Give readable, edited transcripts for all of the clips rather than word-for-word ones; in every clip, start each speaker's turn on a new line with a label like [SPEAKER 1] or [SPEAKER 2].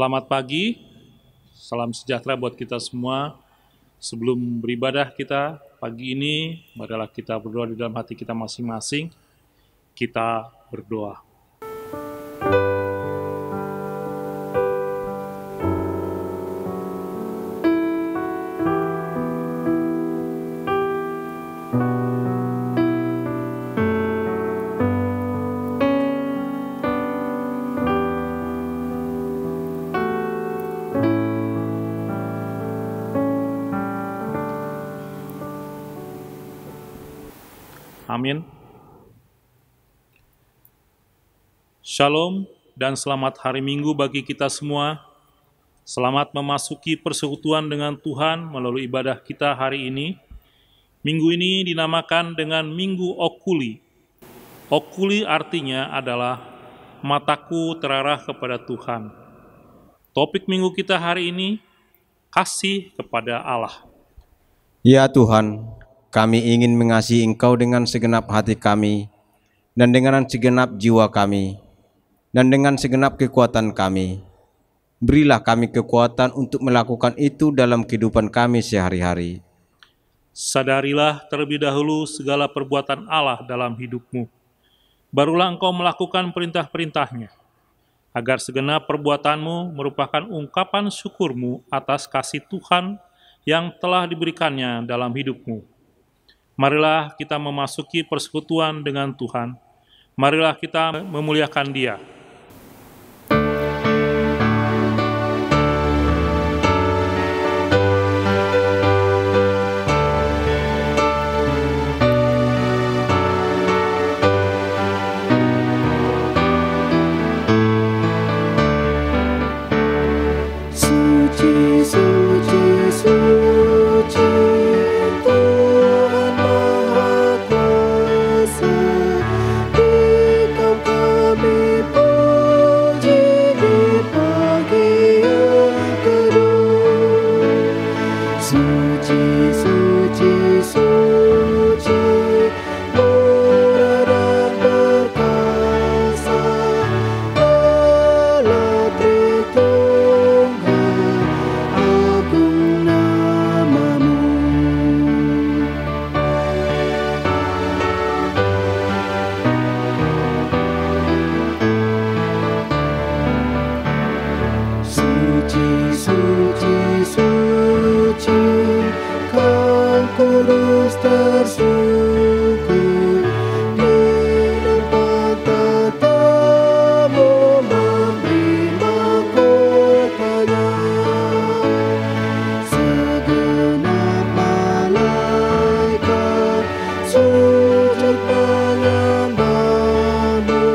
[SPEAKER 1] Selamat pagi, salam sejahtera buat kita semua. Sebelum beribadah kita pagi ini, marilah kita berdoa di dalam hati kita masing-masing. Kita berdoa. Amin. Shalom dan selamat hari Minggu bagi kita semua. Selamat memasuki persekutuan dengan Tuhan melalui ibadah kita hari ini. Minggu ini dinamakan dengan Minggu Okuli. Okuli artinya adalah mataku terarah kepada Tuhan. Topik minggu kita hari ini, kasih kepada Allah.
[SPEAKER 2] Ya Tuhan, kami ingin mengasihi Engkau dengan segenap hati kami, dan dengan segenap jiwa kami, dan dengan segenap kekuatan kami. Berilah kami kekuatan untuk melakukan itu dalam kehidupan kami sehari-hari.
[SPEAKER 1] Sadarilah terlebih dahulu segala perbuatan Allah dalam hidupmu. Barulah engkau melakukan perintah-perintahnya, agar segenap perbuatanmu merupakan ungkapan syukurmu atas kasih Tuhan yang telah diberikannya dalam hidupmu. Marilah kita memasuki persekutuan dengan Tuhan. Marilah kita memuliakan Dia.
[SPEAKER 3] Suci, suci, suci, Tuhan Maha Kuasa. Engkau kami puji di pagi yang teduh. Suci, suci, suci, murah dan perkasa, Allah Tritunggal, agung namamu. Suci, suci, suci, Kau kudus tersungkur di depan tatamu memberi mahkotanya. Segenap malaikat sujud menyembahmu,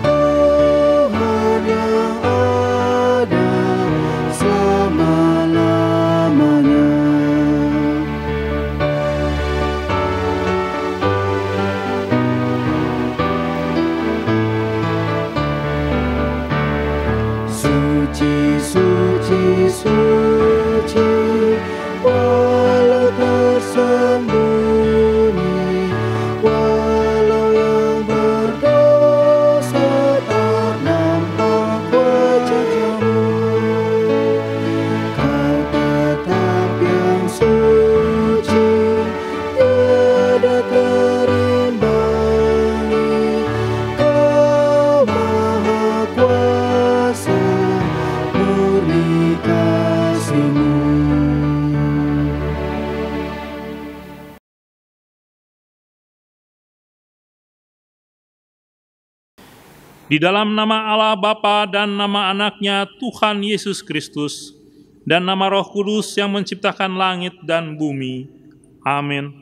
[SPEAKER 3] Tuhan yang ada selama-lamanya. Suci, suci, suci, walau tersembunyi, walau yang berdosa tak nampak wajahmu, Kau tetap yang suci, tiada terimbangi. Kau Maha Kuasa, murni kasih-Mu.
[SPEAKER 1] Di dalam nama Allah Bapa dan nama Anaknya Tuhan Yesus Kristus, dan nama Roh Kudus yang menciptakan langit dan bumi. Amin.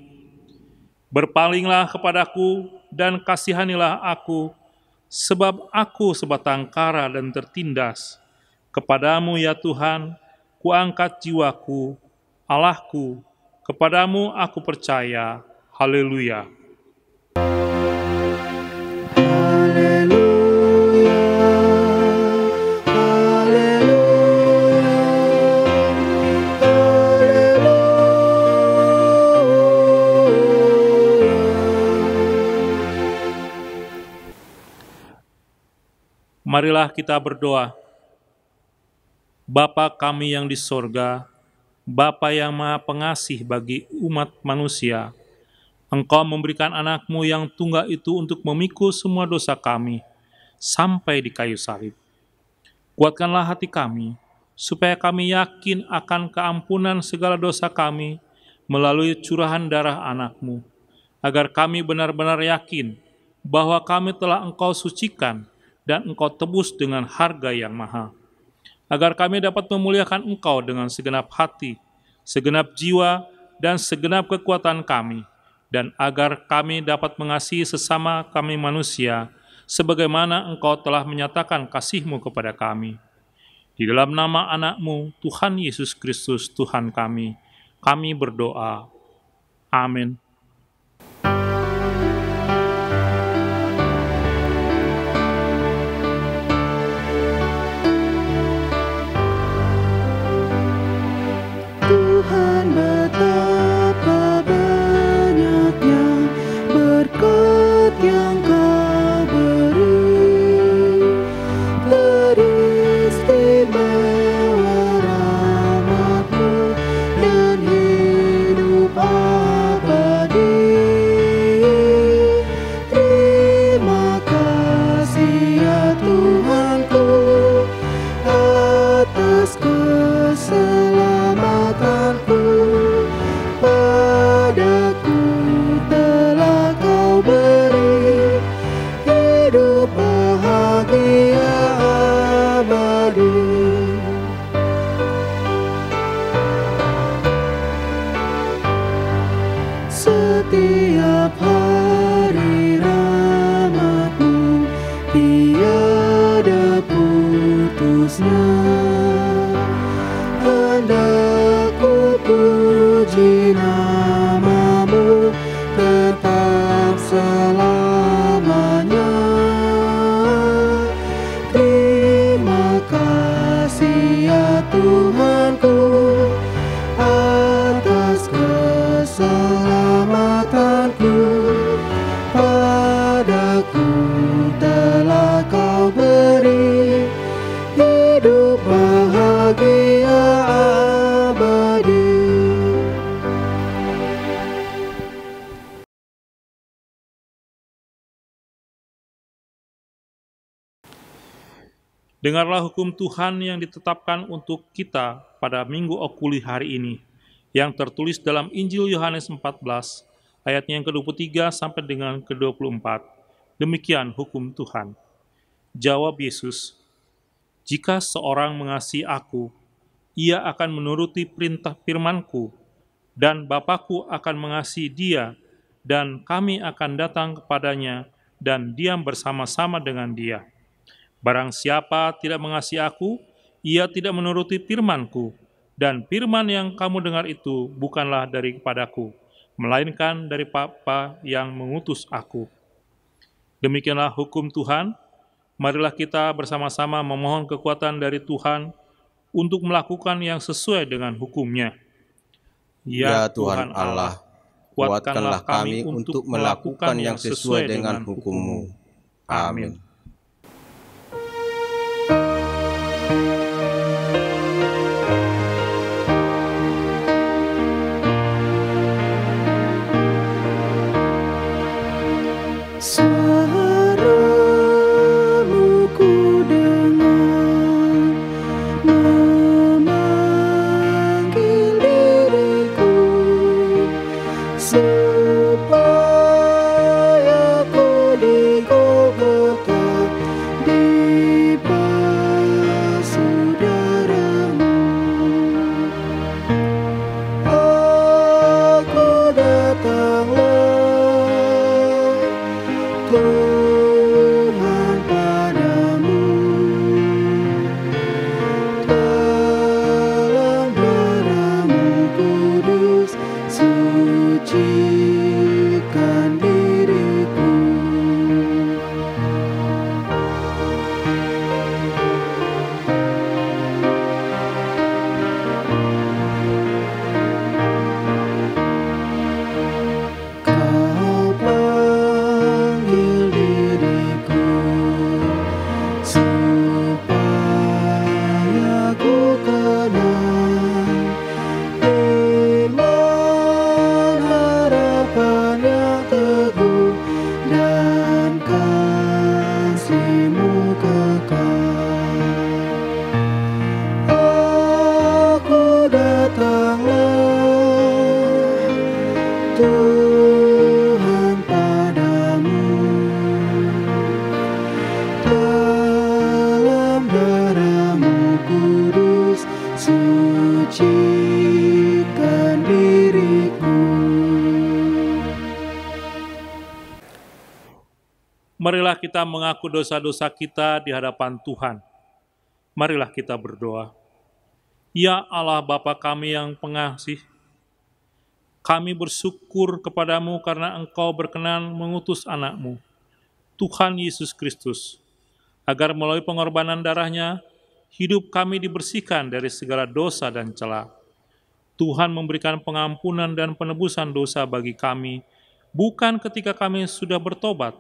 [SPEAKER 1] Berpalinglah kepadaku dan kasihanilah aku, sebab aku sebatang kara dan tertindas. Kepadamu ya Tuhan, kuangkat jiwaku, Allahku, kepadamu aku percaya. Haleluya.
[SPEAKER 3] Haleluya,
[SPEAKER 1] Marilah kita berdoa. Bapa kami yang di sorga, Bapa yang maha pengasih bagi umat manusia, Engkau memberikan anak-Mu yang tunggal itu untuk memikul semua dosa kami sampai di kayu salib. Kuatkanlah hati kami, supaya kami yakin akan keampunan segala dosa kami melalui curahan darah anak-Mu, agar kami benar-benar yakin bahwa kami telah Engkau sucikan dan Engkau tebus dengan harga yang mahal, agar kami dapat memuliakan Engkau dengan segenap hati, segenap jiwa, dan segenap kekuatan kami, dan agar kami dapat mengasihi sesama kami manusia, sebagaimana Engkau telah menyatakan kasih-Mu kepada kami. Di dalam nama anak-Mu, Tuhan Yesus Kristus, Tuhan kami berdoa. Amin.
[SPEAKER 3] Tuhan, betapa banyaknya berkat yang Kau beri, teristimewa rahmat-Mu dan hidup abadi. Terima kasih ya Tuhanku atas keselamatanku. Padaku telah Kau beri hidup bahagia abadi. Setiap hari rahmat-Mu tiada putusnya. Hendak ku puji nama-Mu tetap selamanya. Terima kasih ya Tuhanku atas keselamatanku. Padaku telah Kau beri hidup bahagia abadi.
[SPEAKER 1] Dengarlah hukum Tuhan yang ditetapkan untuk kita pada Minggu Okuli hari ini, yang tertulis dalam Injil Yohanes 14, ayatnya yang ke-23 sampai dengan ke-24. Demikian hukum Tuhan. Jawab Yesus, "Jika seorang mengasihi Aku, ia akan menuruti perintah firman-Ku, dan Bapa-Ku akan mengasihi dia, dan kami akan datang kepadanya dan diam bersama-sama dengan dia. Barang siapa tidak mengasihi Aku, ia tidak menuruti firman-Ku, dan firman yang kamu dengar itu bukanlah daripadaku, melainkan dari Bapa yang mengutus Aku." Demikianlah hukum Tuhan. Marilah kita bersama-sama memohon kekuatan dari Tuhan untuk melakukan yang sesuai dengan hukum-Nya.
[SPEAKER 2] Ya Tuhan Allah, kuatkanlah kami untuk melakukan yang sesuai dengan hukum-Mu. Amin.
[SPEAKER 3] Suara-Mu ku dengar memanggil diriku, supaya ku di Golgota dibasuh darah-Mu. Aku datanglah Tuhan padamu, dalam darah-Mu kudus sucikan diriku. Kau panggil
[SPEAKER 1] Marilah kita mengaku dosa-dosa kita di hadapan Tuhan. Marilah kita berdoa. Ya Allah Bapa kami yang pengasih, kami bersyukur kepadamu karena Engkau berkenan mengutus anak-Mu, Tuhan Yesus Kristus, agar melalui pengorbanan darahnya, hidup kami dibersihkan dari segala dosa dan cela. Tuhan memberikan pengampunan dan penebusan dosa bagi kami, bukan ketika kami sudah bertobat,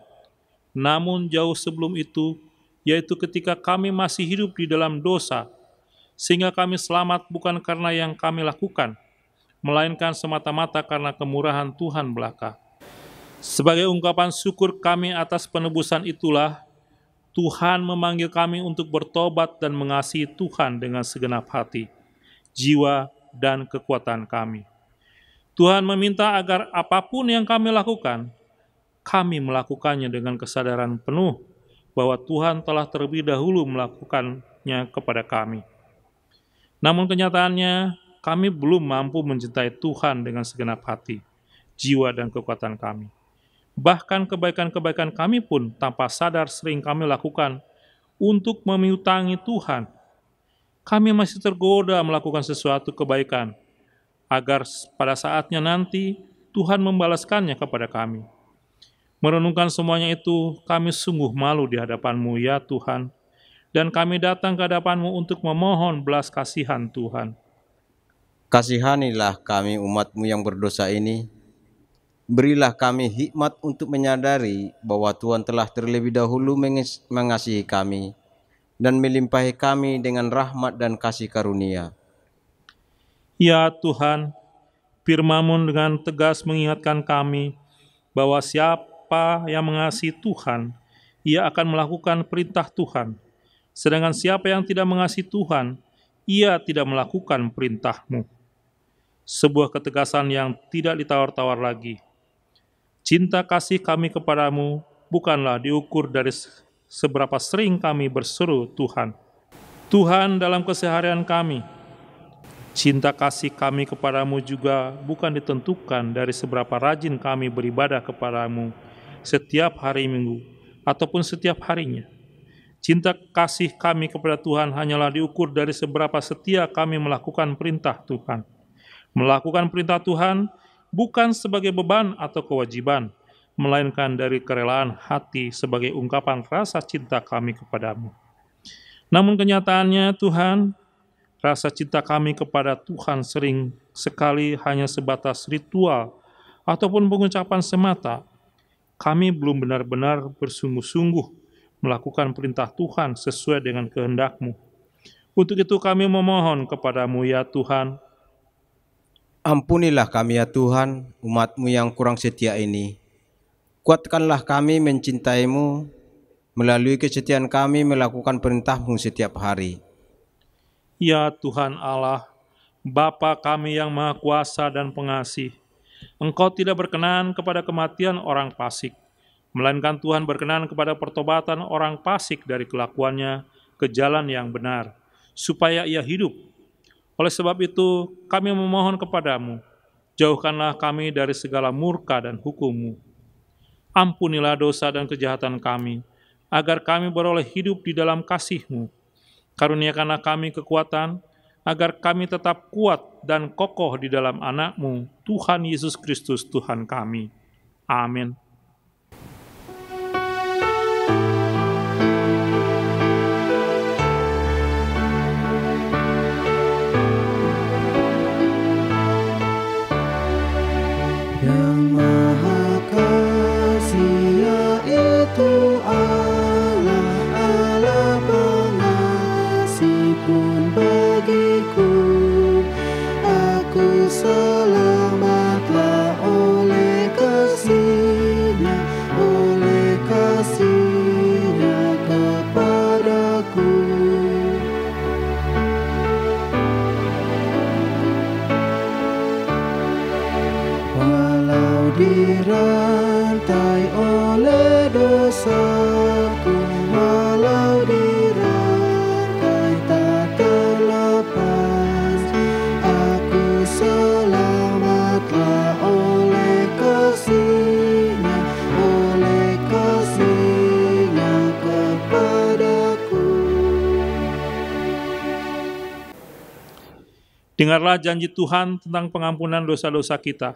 [SPEAKER 1] namun jauh sebelum itu, yaitu ketika kami masih hidup di dalam dosa, sehingga kami selamat bukan karena yang kami lakukan, melainkan semata-mata karena kemurahan Tuhan belaka. Sebagai ungkapan syukur kami atas penebusan itulah, Tuhan memanggil kami untuk bertobat dan mengasihi Tuhan dengan segenap hati, jiwa, dan kekuatan kami. Tuhan meminta agar apapun yang kami lakukan, kami melakukannya dengan kesadaran penuh bahwa Tuhan telah terlebih dahulu melakukannya kepada kami. Namun kenyataannya, kami belum mampu mencintai Tuhan dengan segenap hati, jiwa, dan kekuatan kami. Bahkan kebaikan-kebaikan kami pun tanpa sadar sering kami lakukan untuk memiutangi Tuhan. Kami masih tergoda melakukan sesuatu kebaikan, agar pada saatnya nanti Tuhan membalaskannya kepada kami. Merenungkan semuanya itu, kami sungguh malu di hadapan-Mu, ya Tuhan, dan kami datang ke hadapan-Mu untuk memohon belas kasihan Tuhan.
[SPEAKER 2] Kasihanilah kami umat-Mu yang berdosa ini. Berilah kami hikmat untuk menyadari bahwa Tuhan telah terlebih dahulu mengasihi kami dan melimpahi kami dengan rahmat dan kasih karunia.
[SPEAKER 1] Ya Tuhan, firman-Mu dengan tegas mengingatkan kami bahwa siapa yang mengasihi Tuhan, ia akan melakukan perintah Tuhan. Sedangkan siapa yang tidak mengasihi Tuhan, ia tidak melakukan perintah-Mu. Sebuah ketegasan yang tidak ditawar-tawar lagi. Cinta kasih kami kepadamu bukanlah diukur dari seberapa sering kami berseru Tuhan. Tuhan dalam keseharian kami. Cinta kasih kami kepadamu juga bukan ditentukan dari seberapa rajin kami beribadah kepadamu setiap hari Minggu ataupun setiap harinya. Cinta kasih kami kepada Tuhan hanyalah diukur dari seberapa setia kami melakukan perintah Tuhan. Melakukan perintah Tuhan bukan sebagai beban atau kewajiban, melainkan dari kerelaan hati sebagai ungkapan rasa cinta kami kepadamu. Namun kenyataannya Tuhan, rasa cinta kami kepada Tuhan sering sekali hanya sebatas ritual ataupun pengucapan semata. Kami belum benar-benar bersungguh-sungguh melakukan perintah Tuhan sesuai dengan kehendak-Mu. Untuk itu kami memohon kepadamu, ya Tuhan.
[SPEAKER 2] Ampunilah kami, ya Tuhan, umat-Mu yang kurang setia ini. Kuatkanlah kami mencintai-Mu, melalui kesetiaan kami melakukan perintah-Mu setiap hari.
[SPEAKER 1] Ya Tuhan Allah, Bapa kami yang Maha Kuasa dan Pengasih, Engkau tidak berkenan kepada kematian orang fasik, melainkan Tuhan berkenan kepada pertobatan orang fasik dari kelakuannya ke jalan yang benar, supaya ia hidup. Oleh sebab itu, kami memohon kepadamu, jauhkanlah kami dari segala murka dan hukum-Mu. Ampunilah dosa dan kejahatan kami, agar kami beroleh hidup di dalam kasih-Mu. Karuniakanlah kami kekuatan, agar kami tetap kuat dan kokoh di dalam anak-Mu, Tuhan Yesus Kristus Tuhan kami. Amin.
[SPEAKER 3] Yang Maha Kasih, yaitu Allah, Allah pengasih pun bagiku. Aku selamatlah oleh kasih.
[SPEAKER 1] Dengarlah janji Tuhan tentang pengampunan dosa-dosa kita.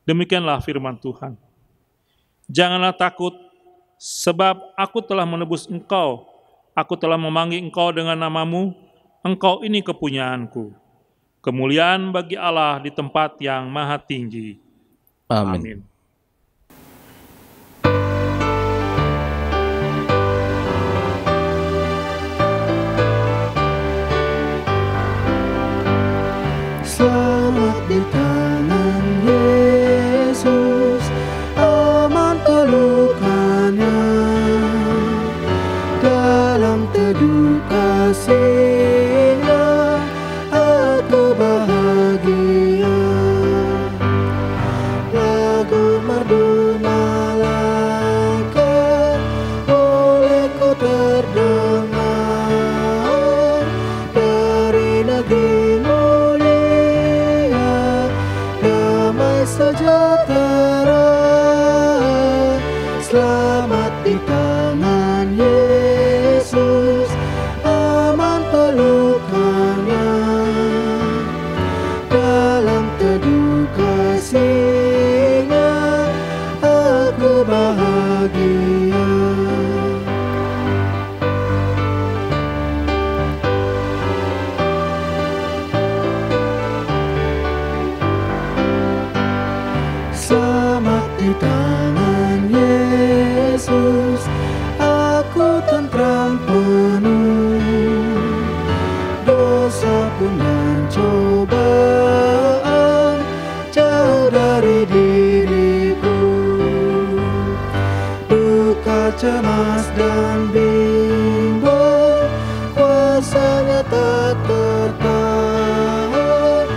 [SPEAKER 1] Demikianlah firman Tuhan. Janganlah takut, sebab aku telah menebus engkau. Aku telah memanggil engkau dengan namamu, engkau ini kepunyaanku. Kemuliaan bagi Allah di tempat yang maha tinggi.
[SPEAKER 2] Amin.
[SPEAKER 3] Selamat di tangan Yesus, aman pelukannya. Dalam teduh kasih-Nya, aku bahagia. Lagu merdu malaikat boleh ku terdengar dari negeri mulia, damai sejahtera. Selamat di tangan Yesus, aman pelukannya. Dalam teduh kasih-Nya, aku bahagia. Selamat di tangan Yesus, aku tentram penuh. Dosa pun dan cobaan jauh dari diriku. Duka, cemas dan bimbang, kuasanya tak tertahan.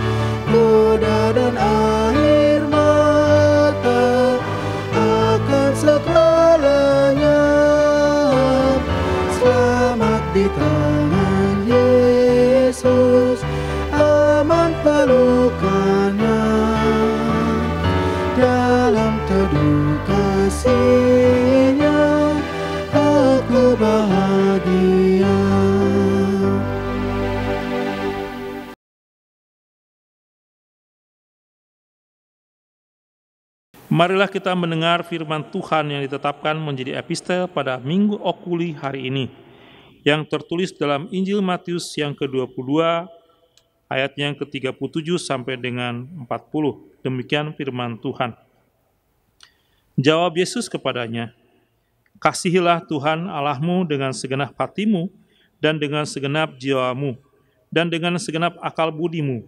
[SPEAKER 3] Goda dan air mata akan segera lenyap. Selamat di tangan Yesus, aman pelukannya. Dalam teduh kasih-Nya, aku bahagia.
[SPEAKER 1] Marilah kita mendengar firman Tuhan yang ditetapkan menjadi epistel pada Minggu Okuli hari ini, yang tertulis dalam Injil Matius yang ke-22, ayat yang ke-37 sampai dengan 40. Demikian firman Tuhan. Jawab Yesus kepadanya, "Kasihilah Tuhan Allahmu dengan segenap hatimu, dan dengan segenap jiwamu, dan dengan segenap akal budimu.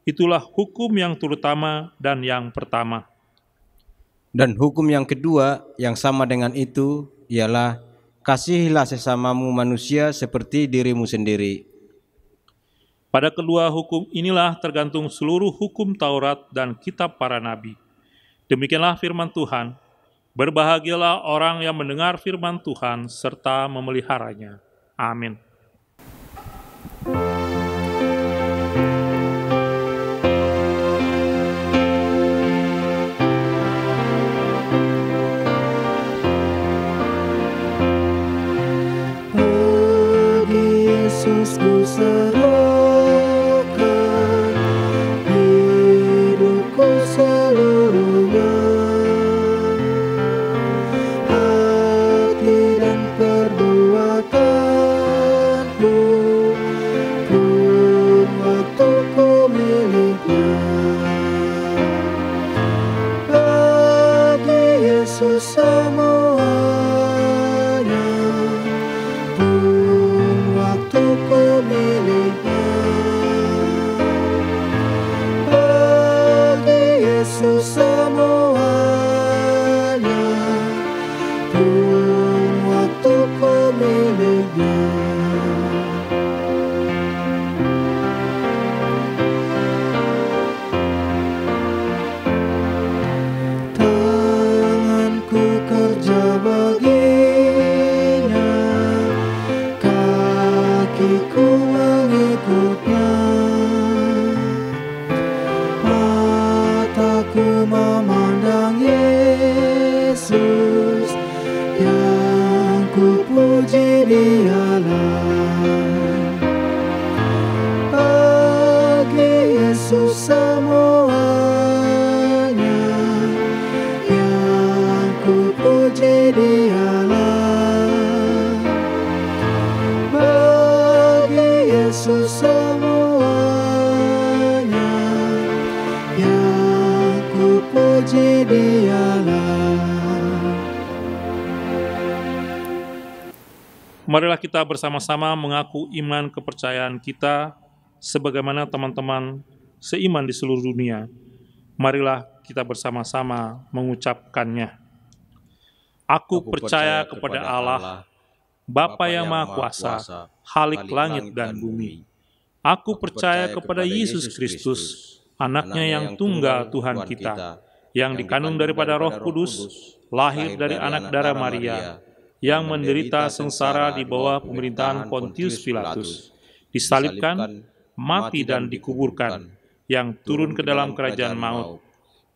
[SPEAKER 1] Itulah hukum yang terutama dan yang pertama."
[SPEAKER 2] Dan hukum yang kedua yang sama dengan itu ialah kasihilah sesamamu manusia seperti dirimu sendiri.
[SPEAKER 1] Pada kedua hukum inilah tergantung seluruh hukum Taurat dan kitab para nabi. Demikianlah firman Tuhan. Berbahagialah orang yang mendengar firman Tuhan serta memeliharanya. Amin.
[SPEAKER 3] Yesus ku serahkan hidupku seluruhnya, hati dan perbuatanku, pun waktuku miliknya. Bagi Yesus semuanya, waktuku miliknya. Bagi Yesus semuanya, pun waktuku miliknya. Tanganku kerja baginya, kakiku mengikutnya, mataku memandang Yesus, yang ku puji Dialah. Bagi
[SPEAKER 1] Marilah kita bersama-sama mengaku iman kepercayaan kita sebagaimana teman-teman seiman di seluruh dunia. Marilah kita bersama-sama mengucapkannya. Aku percaya kepada Allah, Bapa yang Maha Kuasa, Khalik langit dan bumi. Aku percaya kepada Yesus Kristus, Anaknya yang tunggal Tuhan kita, yang dikandung daripada Roh Kudus, lahir dari anak darah Maria, yang menderita sengsara di bawah pemerintahan Pontius Pilatus, disalibkan, mati dan dikuburkan, yang turun ke dalam kerajaan maut.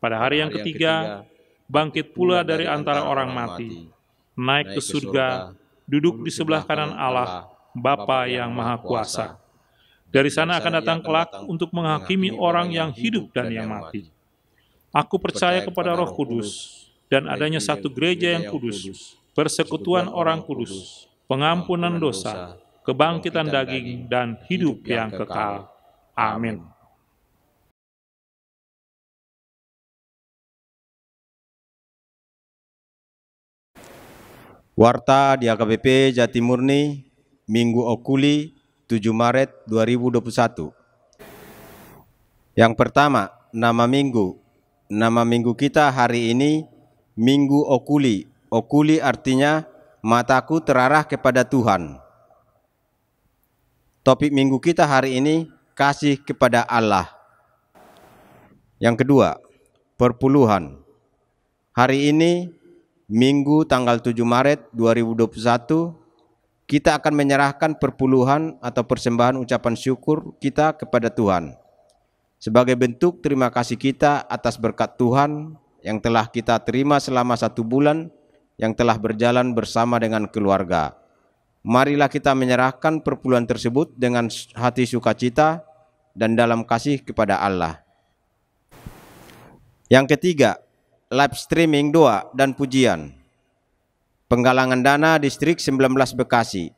[SPEAKER 1] Pada hari yang ketiga, bangkit pula dari antara orang mati, naik ke surga, duduk di sebelah kanan Allah, Bapa yang Maha Kuasa. Dari sana akan datang kelak untuk menghakimi orang yang hidup dan yang mati. Aku percaya kepada Roh Kudus, dan adanya satu gereja yang kudus, persekutuan orang kudus, pengampunan dosa, kebangkitan daging, dan hidup yang kekal. Amin.
[SPEAKER 2] Warta di AKBP Jatimurni, Minggu Okuli, 7 Maret 2021. Yang pertama, nama minggu. Nama minggu kita hari ini, Minggu Okuli. Okuli artinya mataku terarah kepada Tuhan. Topik minggu kita hari ini, kasih kepada Allah. Yang kedua, perpuluhan. Hari ini, Minggu tanggal 7 Maret 2021, kita akan menyerahkan perpuluhan atau persembahan ucapan syukur kita kepada Tuhan. Sebagai bentuk terima kasih kita atas berkat Tuhan yang telah kita terima selama 1 bulan, yang telah berjalan bersama dengan keluarga. Marilah kita menyerahkan perpuluhan tersebut dengan hati sukacita dan dalam kasih kepada Allah. Yang ketiga, live streaming doa dan pujian. Penggalangan dana Distrik 19 Bekasi.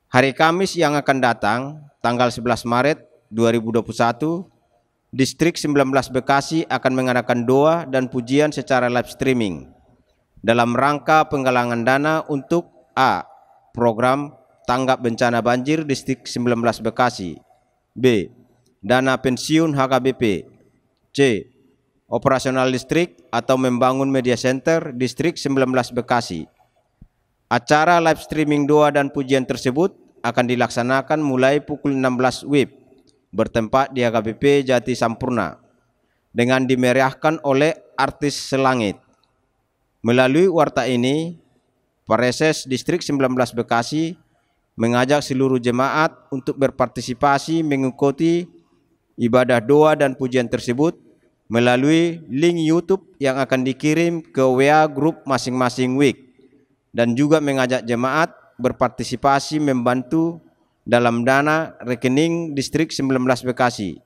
[SPEAKER 2] Hari Kamis yang akan datang, tanggal 11 Maret 2021, Distrik 19 Bekasi akan mengadakan doa dan pujian secara live streaming dalam rangka penggalangan dana untuk A. Program Tanggap Bencana Banjir Distrik 19 Bekasi. B. Dana pensiun HKBP. C. Operasional listrik atau membangun media center Distrik 19 Bekasi. Acara live streaming doa dan pujian tersebut akan dilaksanakan mulai pukul 16 WIB bertempat di HKBP Jati Sampurna dengan dimeriahkan oleh artis selangit. Melalui warta ini, Pareses Distrik 19 Bekasi mengajak seluruh jemaat untuk berpartisipasi mengikuti ibadah doa dan pujian tersebut melalui link YouTube yang akan dikirim ke WA grup masing-masing WIK, dan juga mengajak jemaat berpartisipasi membantu dalam dana rekening Distrik 19 Bekasi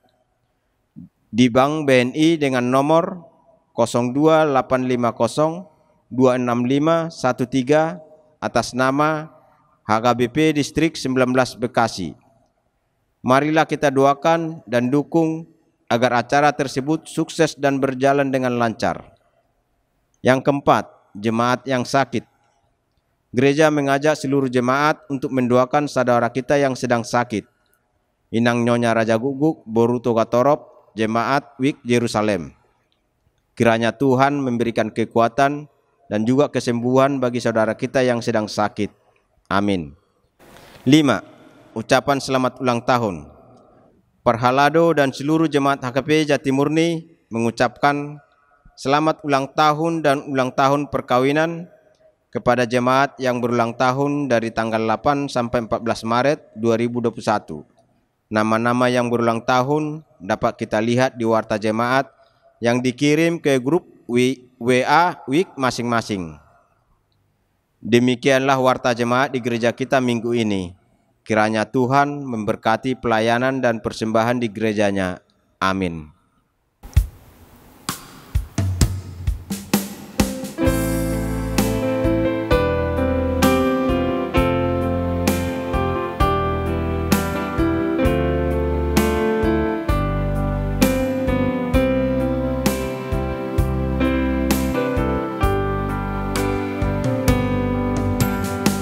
[SPEAKER 2] di Bank BNI dengan nomor 02850-26513 atas nama HKBP Distrik 19 Bekasi. Marilah kita doakan dan dukung agar acara tersebut sukses dan berjalan dengan lancar. Yang keempat, jemaat yang sakit. Gereja mengajak seluruh jemaat untuk mendoakan saudara kita yang sedang sakit. Inang Nyonya Raja Guguk, Boru Toga Torop, Jemaat WIK Yerusalem. Kiranya Tuhan memberikan kekuatan dan juga kesembuhan bagi saudara kita yang sedang sakit. Amin. 5. Ucapan selamat ulang tahun. Parhalado dan seluruh jemaat HKP Jatimurni mengucapkan selamat ulang tahun dan ulang tahun perkawinan kepada jemaat yang berulang tahun dari tanggal 8 sampai 14 Maret 2021. Nama-nama yang berulang tahun dapat kita lihat di warta jemaat yang dikirim ke grup WA WIK masing-masing. Demikianlah warta jemaat di gereja kita minggu ini. Kiranya Tuhan memberkati pelayanan dan persembahan di gerejanya. Amin.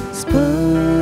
[SPEAKER 3] Seperti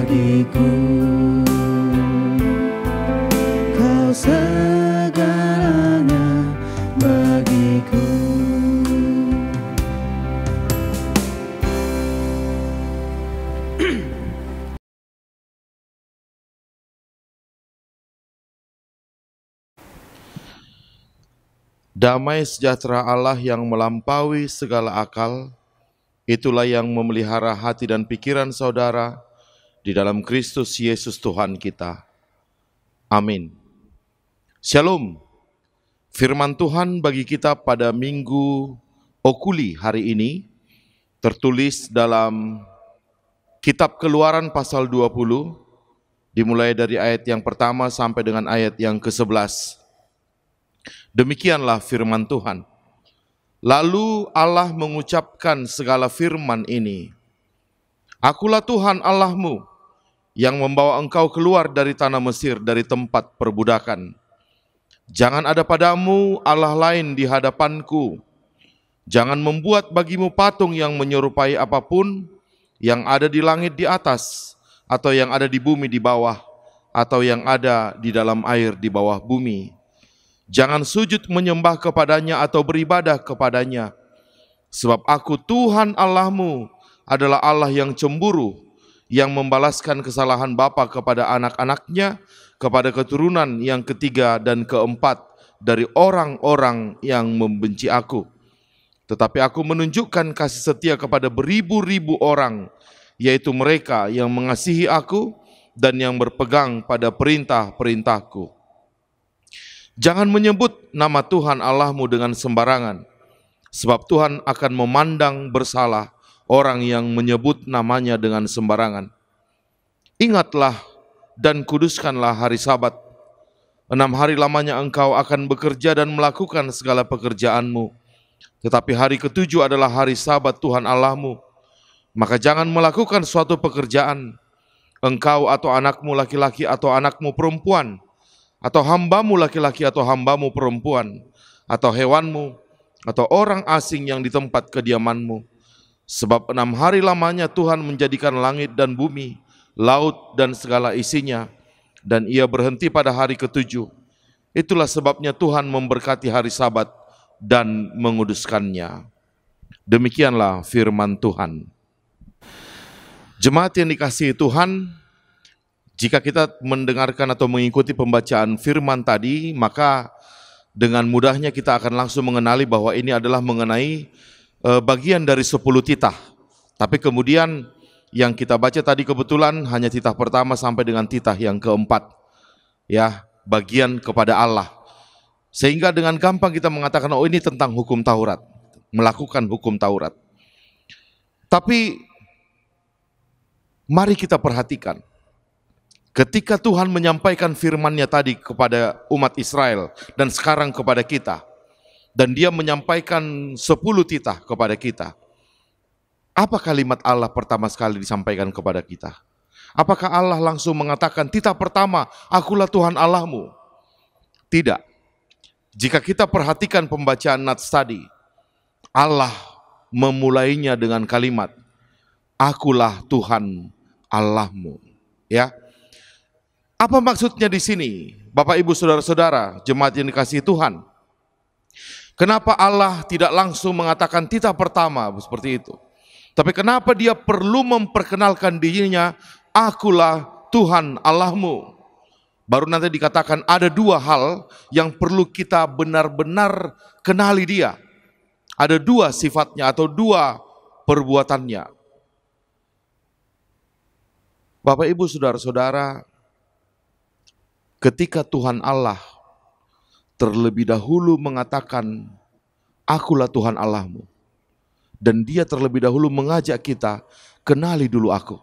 [SPEAKER 3] bagiku. Kau segalanya bagiku.
[SPEAKER 4] Damai sejahtera Allah yang melampaui segala akal, itulah yang memelihara hati dan pikiran saudara di dalam Kristus Yesus Tuhan kita. Amin. Shalom. Firman Tuhan bagi kita pada Minggu Okuli hari ini tertulis dalam Kitab Keluaran pasal 20, dimulai dari ayat yang pertama sampai dengan ayat yang ke-11. Demikianlah firman Tuhan. Lalu Allah mengucapkan segala firman ini. Akulah Tuhan Allahmu yang membawa engkau keluar dari tanah Mesir, dari tempat perbudakan. Jangan ada padamu Allah lain di hadapanku. Jangan membuat bagimu patung yang menyerupai apapun yang ada di langit di atas, atau yang ada di bumi di bawah, atau yang ada di dalam air di bawah bumi. Jangan sujud menyembah kepadanya atau beribadah kepadanya. Sebab aku Tuhan Allahmu adalah Allah yang cemburu, yang membalaskan kesalahan bapa kepada anak-anaknya, kepada keturunan yang ketiga dan keempat dari orang-orang yang membenci aku. Tetapi aku menunjukkan kasih setia kepada beribu-ribu orang, yaitu mereka yang mengasihi aku dan yang berpegang pada perintah-perintahku. Jangan menyebut nama Tuhan Allahmu dengan sembarangan, sebab Tuhan akan memandang bersalah orang yang menyebut namanya dengan sembarangan. Ingatlah dan kuduskanlah hari Sabat. 6 hari lamanya engkau akan bekerja dan melakukan segala pekerjaanmu. Tetapi hari ke-7 adalah hari Sabat Tuhan Allahmu. Maka jangan melakukan suatu pekerjaan, engkau atau anakmu laki-laki atau anakmu perempuan, atau hambamu laki-laki atau hambamu perempuan, atau hewanmu, atau orang asing yang di tempat kediamanmu. Sebab 6 hari lamanya Tuhan menjadikan langit dan bumi, laut dan segala isinya, dan ia berhenti pada hari ke-7. Itulah sebabnya Tuhan memberkati hari Sabat dan menguduskannya. Demikianlah firman Tuhan. Jemaat yang dikasihi Tuhan, jika kita mendengarkan atau mengikuti pembacaan firman tadi, maka dengan mudahnya kita akan langsung mengenali bahwa ini adalah mengenai bagian dari 10 titah. Tapi kemudian yang kita baca tadi kebetulan hanya titah pertama sampai dengan titah yang keempat. Ya, bagian kepada Allah. Sehingga dengan gampang kita mengatakan, oh ini tentang hukum Taurat, melakukan hukum Taurat. Tapi mari kita perhatikan. Ketika Tuhan menyampaikan firman-Nya tadi kepada umat Israel dan sekarang kepada kita, dan Dia menyampaikan 10 titah kepada kita, apa kalimat Allah pertama sekali disampaikan kepada kita? Apakah Allah langsung mengatakan titah pertama, akulah Tuhan Allahmu? Tidak. Jika kita perhatikan pembacaan nats tadi, Allah memulainya dengan kalimat, akulah Tuhan Allahmu. Ya. Apa maksudnya di sini, Bapak Ibu Saudara-saudara, jemaat yang dikasihi Tuhan? Kenapa Allah tidak langsung mengatakan titah pertama seperti itu? Tapi kenapa Dia perlu memperkenalkan dirinya, akulah Tuhan Allahmu? Baru nanti dikatakan ada 2 hal yang perlu kita benar-benar kenali Dia. Ada 2 sifatnya atau 2 perbuatannya. Bapak Ibu Saudara-saudara, ketika Tuhan Allah terlebih dahulu mengatakan, akulah Tuhan Allahmu, dan Dia terlebih dahulu mengajak kita, kenali dulu aku.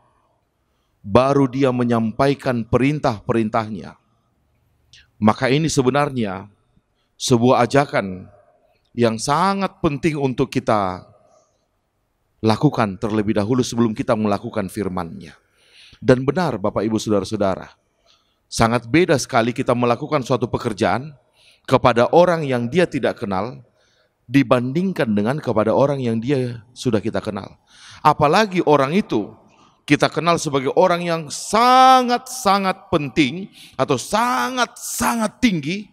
[SPEAKER 4] Baru Dia menyampaikan perintah-perintahnya. Maka ini sebenarnya sebuah ajakan yang sangat penting untuk kita lakukan terlebih dahulu sebelum kita melakukan firman-Nya. Dan benar Bapak Ibu Saudara-saudara, sangat beda sekali kita melakukan suatu pekerjaan kepada orang yang dia tidak kenal dibandingkan dengan kepada orang yang dia sudah kita kenal. Apalagi orang itu kita kenal sebagai orang yang sangat-sangat penting atau sangat-sangat tinggi,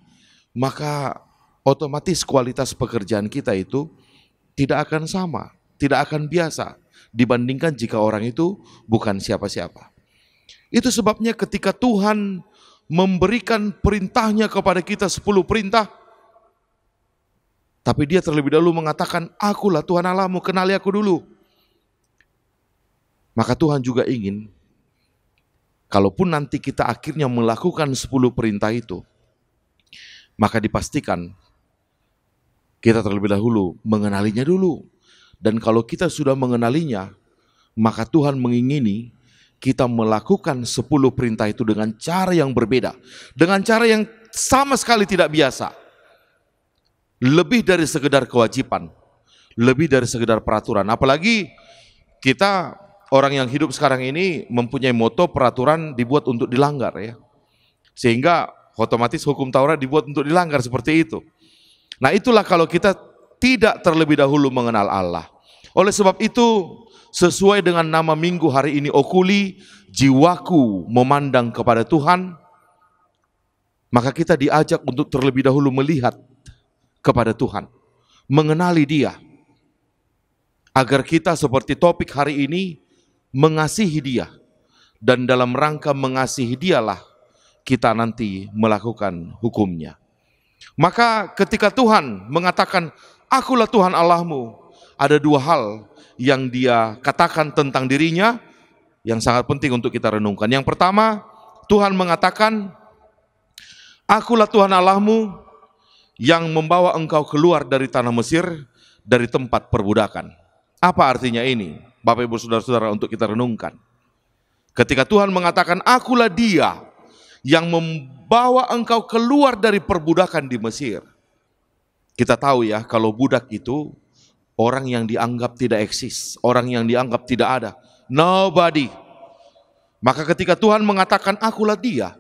[SPEAKER 4] maka otomatis kualitas pekerjaan kita itu tidak akan sama, tidak akan biasa dibandingkan jika orang itu bukan siapa-siapa. Itu sebabnya ketika Tuhan memberikan perintahnya kepada kita 10 perintah, tapi dia terlebih dahulu mengatakan, akulah Tuhan Allahmu, kenali aku dulu. Maka Tuhan juga ingin, kalaupun nanti kita akhirnya melakukan 10 perintah itu, maka dipastikan kita terlebih dahulu mengenalinya dulu. Dan kalau kita sudah mengenalinya, maka Tuhan mengingini kita melakukan 10 perintah itu dengan cara yang berbeda. Dengan cara yang sama sekali tidak biasa. Lebih dari sekedar kewajiban. Lebih dari sekedar peraturan. Apalagi kita orang yang hidup sekarang ini mempunyai moto peraturan dibuat untuk dilanggar, ya. Sehingga otomatis hukum Taurat dibuat untuk dilanggar seperti itu. Nah, itulah kalau kita tidak terlebih dahulu mengenal Allah. Oleh sebab itu, sesuai dengan nama minggu hari ini, Okuli, jiwaku memandang kepada Tuhan, maka kita diajak untuk terlebih dahulu melihat kepada Tuhan, mengenali Dia, agar kita seperti topik hari ini, mengasihi Dia, dan dalam rangka mengasihi Dialah kita nanti melakukan hukumnya. Maka ketika Tuhan mengatakan, akulah Tuhan Allahmu, ada 2 hal yang Dia katakan tentang dirinya yang sangat penting untuk kita renungkan. Yang pertama, Tuhan mengatakan, akulah Tuhan Allahmu yang membawa engkau keluar dari tanah Mesir, dari tempat perbudakan. Apa artinya ini, Bapak Ibu Saudara-saudara, untuk kita renungkan? Ketika Tuhan mengatakan, akulah Dia yang membawa engkau keluar dari perbudakan di Mesir. Kita tahu ya, kalau budak itu orang yang dianggap tidak eksis, orang yang dianggap tidak ada, nobody. Maka ketika Tuhan mengatakan, akulah Dia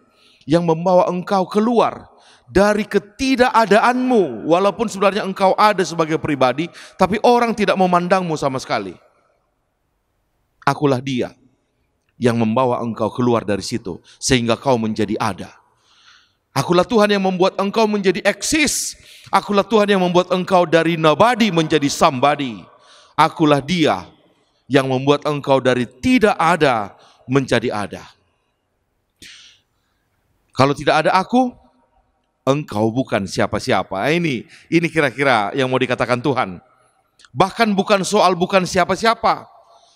[SPEAKER 4] yang membawa engkau keluar dari ketidakadaanmu, walaupun sebenarnya engkau ada sebagai pribadi, tapi orang tidak memandangmu sama sekali. Akulah Dia yang membawa engkau keluar dari situ, sehingga kau menjadi ada. Akulah Tuhan yang membuat engkau menjadi eksis. Akulah Tuhan yang membuat engkau dari nobody menjadi somebody. Akulah Dia yang membuat engkau dari tidak ada menjadi ada. Kalau tidak ada aku, engkau bukan siapa-siapa. Ini kira-kira yang mau dikatakan Tuhan. Bahkan bukan soal bukan siapa-siapa.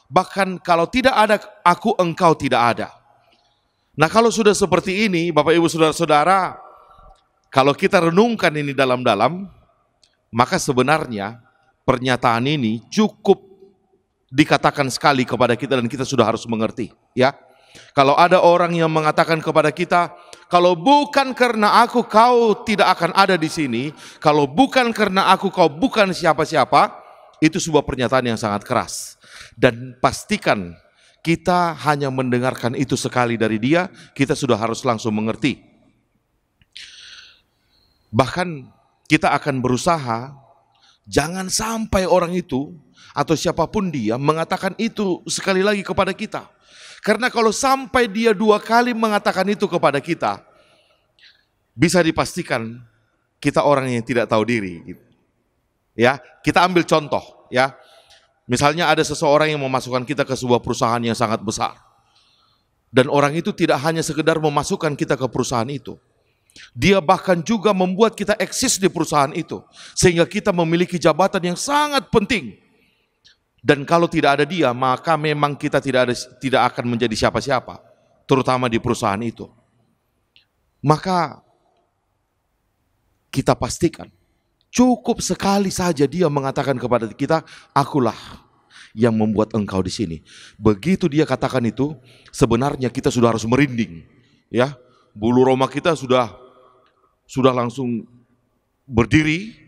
[SPEAKER 4] Bahkan kalau tidak ada aku, engkau tidak ada. Nah, kalau sudah seperti ini, Bapak Ibu Saudara-saudara, kalau kita renungkan ini dalam-dalam, maka sebenarnya pernyataan ini cukup dikatakan sekali kepada kita dan kita sudah harus mengerti, ya. Kalau ada orang yang mengatakan kepada kita, kalau bukan karena aku kau tidak akan ada di sini, kalau bukan karena aku kau bukan siapa-siapa, itu sebuah pernyataan yang sangat keras. Dan pastikan kita hanya mendengarkan itu sekali dari dia, kita sudah harus langsung mengerti. Bahkan kita akan berusaha jangan sampai orang itu atau siapapun dia mengatakan itu sekali lagi kepada kita. Karena kalau sampai dia 2 kali mengatakan itu kepada kita, bisa dipastikan kita orang yang tidak tahu diri. Ya, kita ambil contoh, ya. Misalnya ada seseorang yang memasukkan kita ke sebuah perusahaan yang sangat besar. Dan orang itu tidak hanya sekedar memasukkan kita ke perusahaan itu. Dia bahkan juga membuat kita eksis di perusahaan itu. Sehingga kita memiliki jabatan yang sangat penting. Dan kalau tidak ada dia, maka memang kita tidak akan menjadi siapa-siapa. Terutama di perusahaan itu. Maka kita pastikan, cukup sekali saja dia mengatakan kepada kita, akulah yang membuat engkau di sini. Begitu dia katakan itu, sebenarnya kita sudah harus merinding, ya. Bulu roma kita sudah langsung berdiri,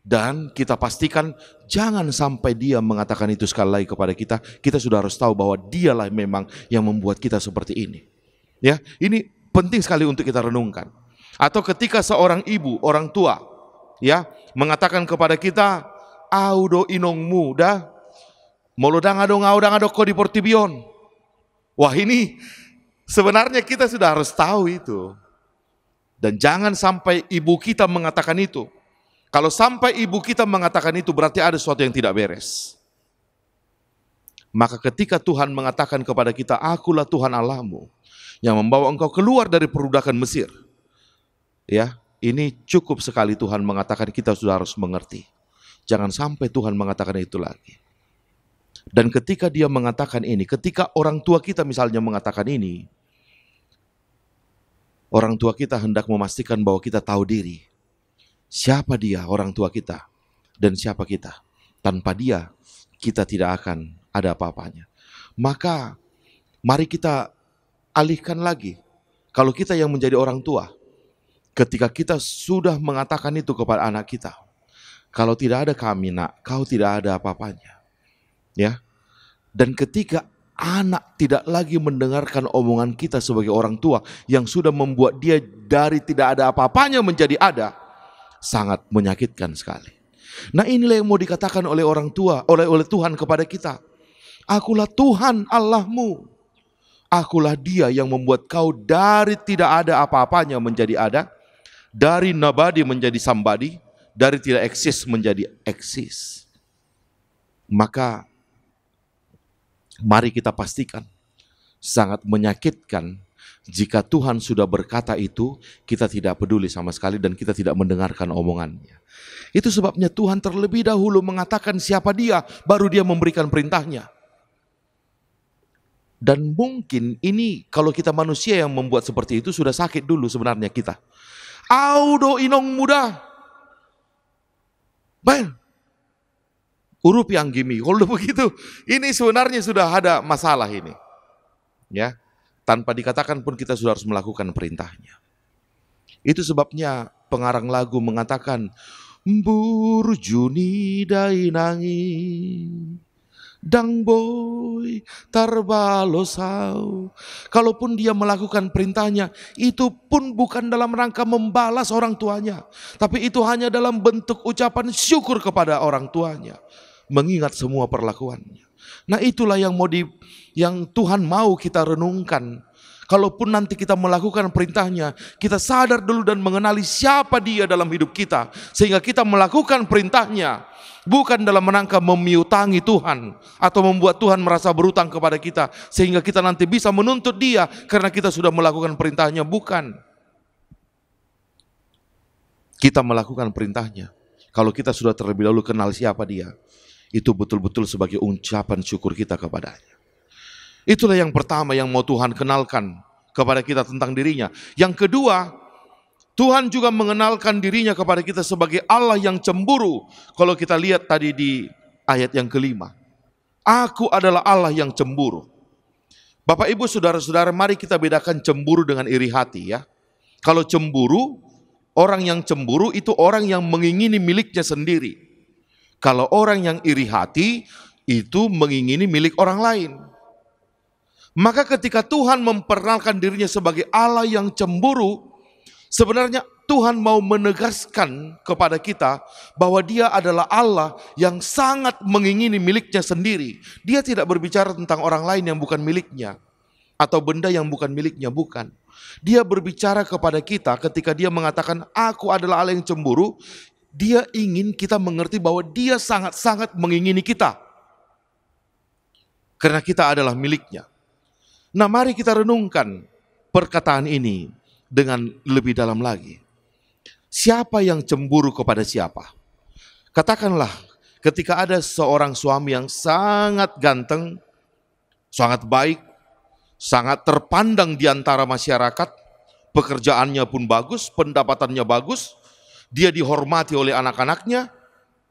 [SPEAKER 4] dan kita pastikan jangan sampai dia mengatakan itu sekali lagi kepada kita. Kita sudah harus tahu bahwa dialah memang yang membuat kita seperti ini. Ya, ini penting sekali untuk kita renungkan. Atau ketika seorang ibu, orang tua, ya, mengatakan kepada kita, audo inong muda, molodang ado ko di portibion. Wah, ini sebenarnya kita sudah harus tahu itu. Dan jangan sampai ibu kita mengatakan itu. Kalau sampai ibu kita mengatakan itu, berarti ada sesuatu yang tidak beres. Maka ketika Tuhan mengatakan kepada kita, akulah Tuhan Allahmu yang membawa engkau keluar dari perbudakan Mesir. Ya, ini cukup sekali Tuhan mengatakan, kita sudah harus mengerti. Jangan sampai Tuhan mengatakan itu lagi. Dan ketika dia mengatakan ini, ketika orang tua kita misalnya mengatakan ini, orang tua kita hendak memastikan bahwa kita tahu diri. Siapa dia, orang tua kita, dan siapa kita. Tanpa dia, kita tidak akan ada apa-apanya. Maka, mari kita alihkan lagi. Kalau kita yang menjadi orang tua, ketika kita sudah mengatakan itu kepada anak kita, kalau tidak ada kami, nak, kau tidak ada apa-apanya. Ya, dan ketika anak tidak lagi mendengarkan omongan kita sebagai orang tua yang sudah membuat dia dari tidak ada apa-apanya menjadi ada, sangat menyakitkan sekali. Nah, inilah yang mau dikatakan oleh orang tua, oleh Tuhan kepada kita. Akulah Tuhan Allahmu. Akulah Dia yang membuat kau dari tidak ada apa-apanya menjadi ada, dari nobody menjadi somebody, dari tidak eksis menjadi eksis. Maka mari kita pastikan, sangat menyakitkan jika Tuhan sudah berkata itu, kita tidak peduli sama sekali dan kita tidak mendengarkan omongannya. Itu sebabnya Tuhan terlebih dahulu mengatakan siapa dia, baru dia memberikan perintahnya. Dan mungkin ini kalau kita manusia yang membuat seperti itu sudah sakit dulu sebenarnya kita. Audo inong muda. Baik. Urup yang gimi, kalau begitu, ini sebenarnya sudah ada masalah ini. Ya, tanpa dikatakan pun kita sudah harus melakukan perintahnya. Itu sebabnya pengarang lagu mengatakan, Burjuni dainangi, dang boy tarbalosau. Kalaupun dia melakukan perintahnya, itu pun bukan dalam rangka membalas orang tuanya, tapi itu hanya dalam bentuk ucapan syukur kepada orang tuanya. Mengingat semua perlakuannya. Nah, itulah yang Tuhan mau kita renungkan. Kalaupun nanti kita melakukan perintahnya, kita sadar dulu dan mengenali siapa dia dalam hidup kita. Sehingga kita melakukan perintahnya. Bukan dalam rangka memiutangi Tuhan. Atau membuat Tuhan merasa berutang kepada kita. Sehingga kita nanti bisa menuntut dia karena kita sudah melakukan perintahnya. Bukan. Kita melakukan perintahnya. Kalau kita sudah terlebih dahulu kenal siapa dia. Itu betul-betul sebagai ucapan syukur kita kepadanya. Itulah yang pertama yang mau Tuhan kenalkan kepada kita tentang dirinya. Yang kedua, Tuhan juga mengenalkan dirinya kepada kita sebagai Allah yang cemburu. Kalau kita lihat tadi di ayat yang kelima. Aku adalah Allah yang cemburu. Bapak ibu saudara-saudara, mari kita bedakan cemburu dengan iri hati ya. Kalau cemburu, orang yang cemburu itu orang yang mengingini miliknya sendiri. Kalau orang yang iri hati itu mengingini milik orang lain. Maka ketika Tuhan memperkenalkan dirinya sebagai Allah yang cemburu, sebenarnya Tuhan mau menegaskan kepada kita bahwa dia adalah Allah yang sangat mengingini miliknya sendiri. Dia tidak berbicara tentang orang lain yang bukan miliknya atau benda yang bukan miliknya, bukan. Dia berbicara kepada kita ketika dia mengatakan aku adalah Allah yang cemburu. Dia ingin kita mengerti bahwa dia sangat-sangat mengingini kita. Karena kita adalah miliknya. Nah, mari kita renungkan perkataan ini dengan lebih dalam lagi. Siapa yang cemburu kepada siapa? Katakanlah ketika ada seorang suami yang sangat ganteng, sangat baik, sangat terpandang di antara masyarakat, pekerjaannya pun bagus, pendapatannya bagus, dia dihormati oleh anak-anaknya,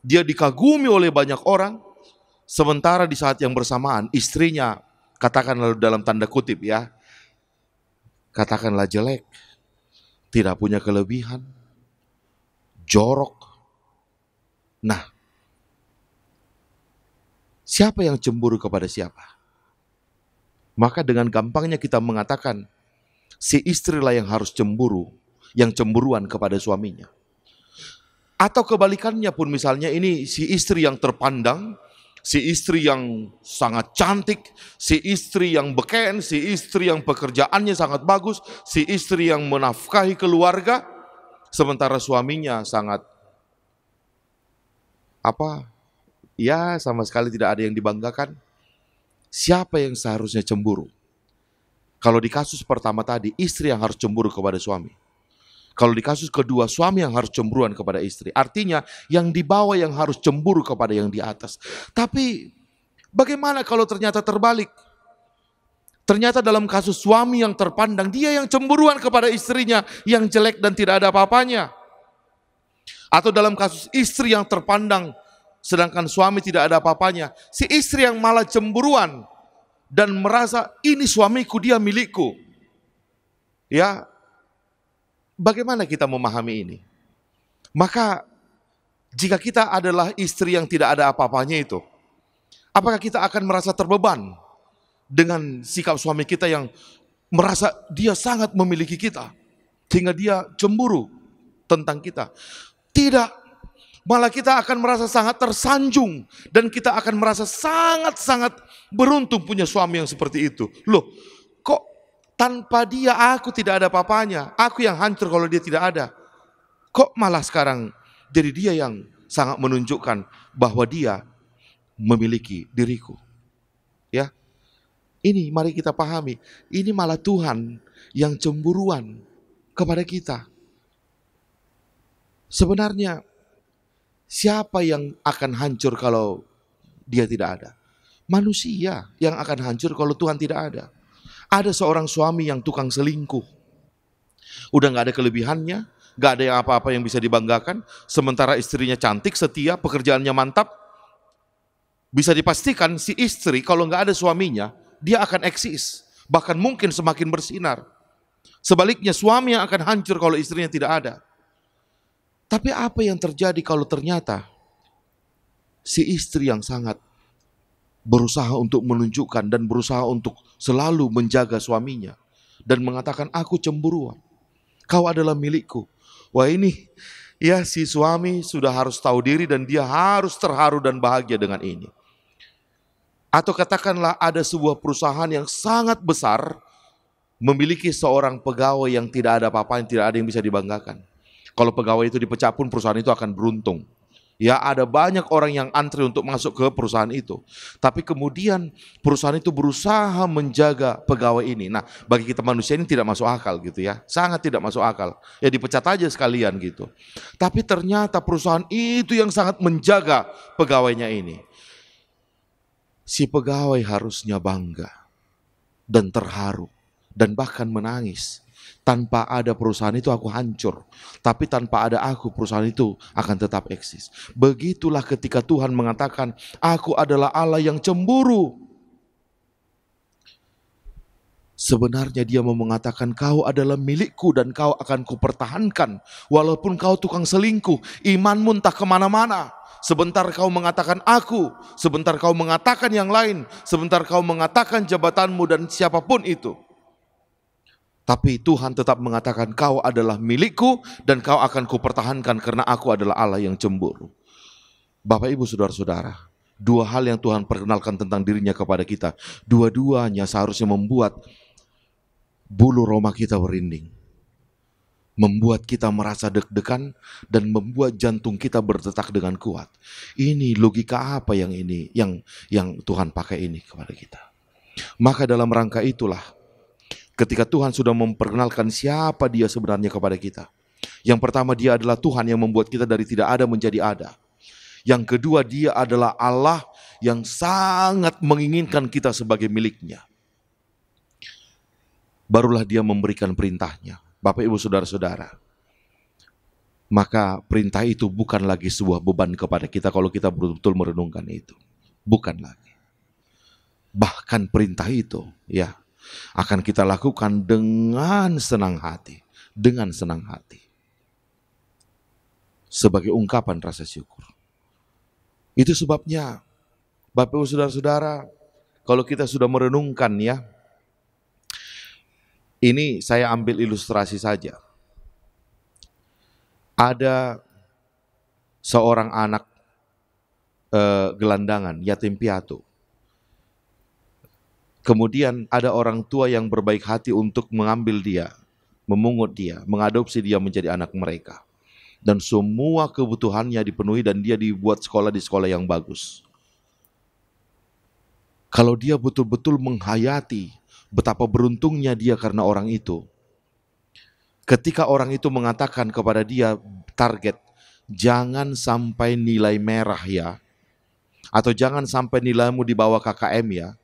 [SPEAKER 4] dia dikagumi oleh banyak orang, sementara di saat yang bersamaan istrinya, katakanlah dalam tanda kutip ya, katakanlah jelek, tidak punya kelebihan, jorok. Nah, siapa yang cemburu kepada siapa? Maka dengan gampangnya kita mengatakan, si istrilah yang harus cemburu, yang cemburuan kepada suaminya. Atau kebalikannya pun misalnya ini si istri yang terpandang, Si istri yang sangat cantik, si istri yang beken, si istri yang pekerjaannya sangat bagus, si istri yang menafkahi keluarga, sementara suaminya sangat ya sama sekali tidak ada yang dibanggakan. Siapa yang seharusnya cemburu? Kalau di kasus pertama tadi, istri yang harus cemburu kepada suami. Kalau di kasus kedua, suami yang harus cemburuan kepada istri. Artinya yang di bawah yang harus cemburu kepada yang di atas. Tapi bagaimana kalau ternyata terbalik? Ternyata dalam kasus suami yang terpandang, dia yang cemburuan kepada istrinya yang jelek dan tidak ada apa-apanya. Atau dalam kasus istri yang terpandang, sedangkan suami tidak ada apa-apanya. Si istri yang malah cemburuan dan merasa ini suamiku, dia milikku. Ya, bagaimana kita memahami ini? Maka jika kita adalah istri yang tidak ada apa-apanya itu, apakah kita akan merasa terbeban dengan sikap suami kita yang merasa dia sangat memiliki kita, sehingga dia cemburu tentang kita? Tidak, malah kita akan merasa sangat tersanjung dan kita akan merasa sangat-sangat beruntung punya suami yang seperti itu. Loh, kok tanpa dia aku tidak ada apa-apanya, aku yang hancur kalau dia tidak ada. Kok malah sekarang jadi dia yang sangat menunjukkan bahwa dia memiliki diriku. Ya, ini mari kita pahami, ini malah Tuhan yang cemburuan kepada kita. Sebenarnya siapa yang akan hancur kalau dia tidak ada? Manusia yang akan hancur kalau Tuhan tidak ada. Ada seorang suami yang tukang selingkuh. Udah gak ada kelebihannya, gak ada yang apa-apa yang bisa dibanggakan. Sementara istrinya cantik, setia, pekerjaannya mantap. Bisa dipastikan si istri kalau gak ada suaminya, dia akan eksis. Bahkan mungkin semakin bersinar. Sebaliknya suami yang akan hancur kalau istrinya tidak ada. Tapi apa yang terjadi kalau ternyata si istri yang sangat berusaha untuk menunjukkan dan berusaha untuk selalu menjaga suaminya dan mengatakan aku cemburuan, kau adalah milikku. Wah, ini ya si suami sudah harus tahu diri dan dia harus terharu dan bahagia dengan ini. Atau katakanlah ada sebuah perusahaan yang sangat besar memiliki seorang pegawai yang tidak ada apa-apa, yang tidak ada yang bisa dibanggakan. Kalau pegawai itu dipecat pun perusahaan itu akan beruntung. Ya, ada banyak orang yang antri untuk masuk ke perusahaan itu. Tapi kemudian perusahaan itu berusaha menjaga pegawai ini. Nah, bagi kita manusia ini tidak masuk akal gitu ya. Sangat tidak masuk akal. Ya dipecat aja sekalian gitu. Tapi ternyata perusahaan itu yang sangat menjaga pegawainya ini. Si pegawai harusnya bangga dan terharu dan bahkan menangis. Tanpa ada perusahaan itu aku hancur. Tapi tanpa ada aku perusahaan itu akan tetap eksis. Begitulah ketika Tuhan mengatakan aku adalah Allah yang cemburu. Sebenarnya dia mau mengatakan kau adalah milikku dan kau akan kupertahankan. Walaupun kau tukang selingkuh, imanmu entah kemana-mana. Sebentar kau mengatakan aku, sebentar kau mengatakan yang lain, sebentar kau mengatakan jabatanmu dan siapapun itu. Tapi Tuhan tetap mengatakan kau adalah milikku dan kau akan kupertahankan karena aku adalah Allah yang cemburu. Bapak Ibu saudara-saudara, dua hal yang Tuhan perkenalkan tentang dirinya kepada kita, dua-duanya seharusnya membuat bulu roma kita berinding. Membuat kita merasa deg-degan dan membuat jantung kita berdetak dengan kuat. Ini logika apa yang Tuhan pakai ini kepada kita. Maka dalam rangka itulah ketika Tuhan sudah memperkenalkan siapa dia sebenarnya kepada kita. Yang pertama, dia adalah Tuhan yang membuat kita dari tidak ada menjadi ada. Yang kedua, dia adalah Allah yang sangat menginginkan kita sebagai miliknya. Barulah dia memberikan perintahnya. Bapak Ibu saudara-saudara. Maka perintah itu bukan lagi sebuah beban kepada kita kalau kita betul-betul merenungkan itu. Bukan lagi. Bahkan perintah itu ya akan kita lakukan dengan senang hati. Dengan senang hati. Sebagai ungkapan rasa syukur. Itu sebabnya, Bapak Ibu saudara-saudara, kalau kita sudah merenungkan ya, ini saya ambil ilustrasi saja. Ada seorang anak gelandangan, yatim piatu. Kemudian ada orang tua yang berbaik hati untuk mengambil dia, memungut dia, mengadopsi dia menjadi anak mereka. Dan semua kebutuhannya dipenuhi dan dia dibuat sekolah di sekolah yang bagus. Kalau dia betul-betul menghayati betapa beruntungnya dia karena orang itu, ketika orang itu mengatakan kepada dia target, jangan sampai nilai merah ya, atau jangan sampai nilaimu di bawah KKM ya,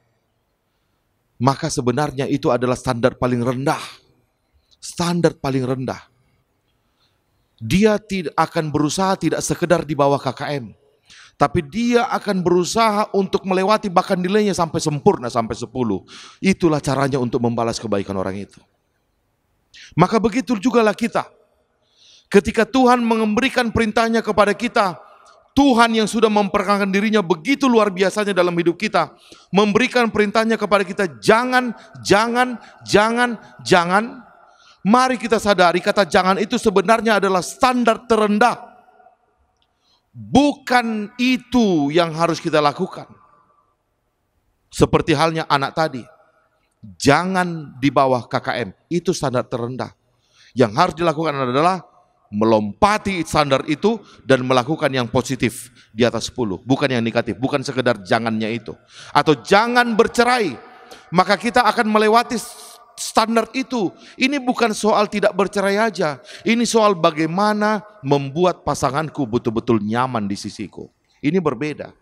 [SPEAKER 4] maka sebenarnya itu adalah standar paling rendah. Standar paling rendah. Dia tidak akan berusaha tidak sekedar di bawah KKM, tapi dia akan berusaha untuk melewati bahkan nilainya sampai sempurna, sampai 10. Itulah caranya untuk membalas kebaikan orang itu. Maka begitu jugalah kita. Ketika Tuhan memberikan perintahnya kepada kita, Tuhan yang sudah memperkenalkan dirinya begitu luar biasanya dalam hidup kita, memberikan perintahnya kepada kita, jangan. Mari kita sadari kata jangan itu sebenarnya adalah standar terendah. Bukan itu yang harus kita lakukan. Seperti halnya anak tadi, jangan di bawah KKM, itu standar terendah. Yang harus dilakukan adalah melompati standar itu dan melakukan yang positif di atas 10, bukan yang negatif, bukan sekedar jangannya itu. Atau jangan bercerai, maka kita akan melewati standar itu. Ini bukan soal tidak bercerai aja, ini soal bagaimana membuat pasanganku betul-betul nyaman di sisiku. Ini berbeda.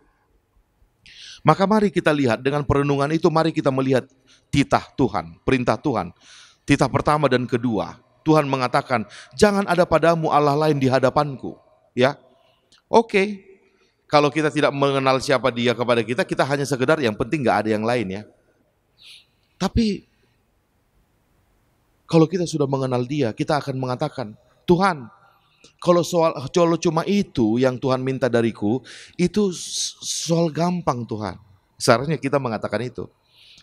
[SPEAKER 4] Maka mari kita lihat dengan perenungan itu, mari kita melihat titah Tuhan, perintah Tuhan. Titah pertama dan kedua, Tuhan mengatakan, jangan ada padamu Allah lain di hadapanku. Ya, oke. Kalau kita tidak mengenal siapa dia kepada kita, kita hanya sekedar yang penting gak ada yang lain ya. Tapi kalau kita sudah mengenal dia, kita akan mengatakan, Tuhan, kalau cuma itu yang Tuhan minta dariku, itu soal gampang Tuhan. Seharusnya kita mengatakan itu.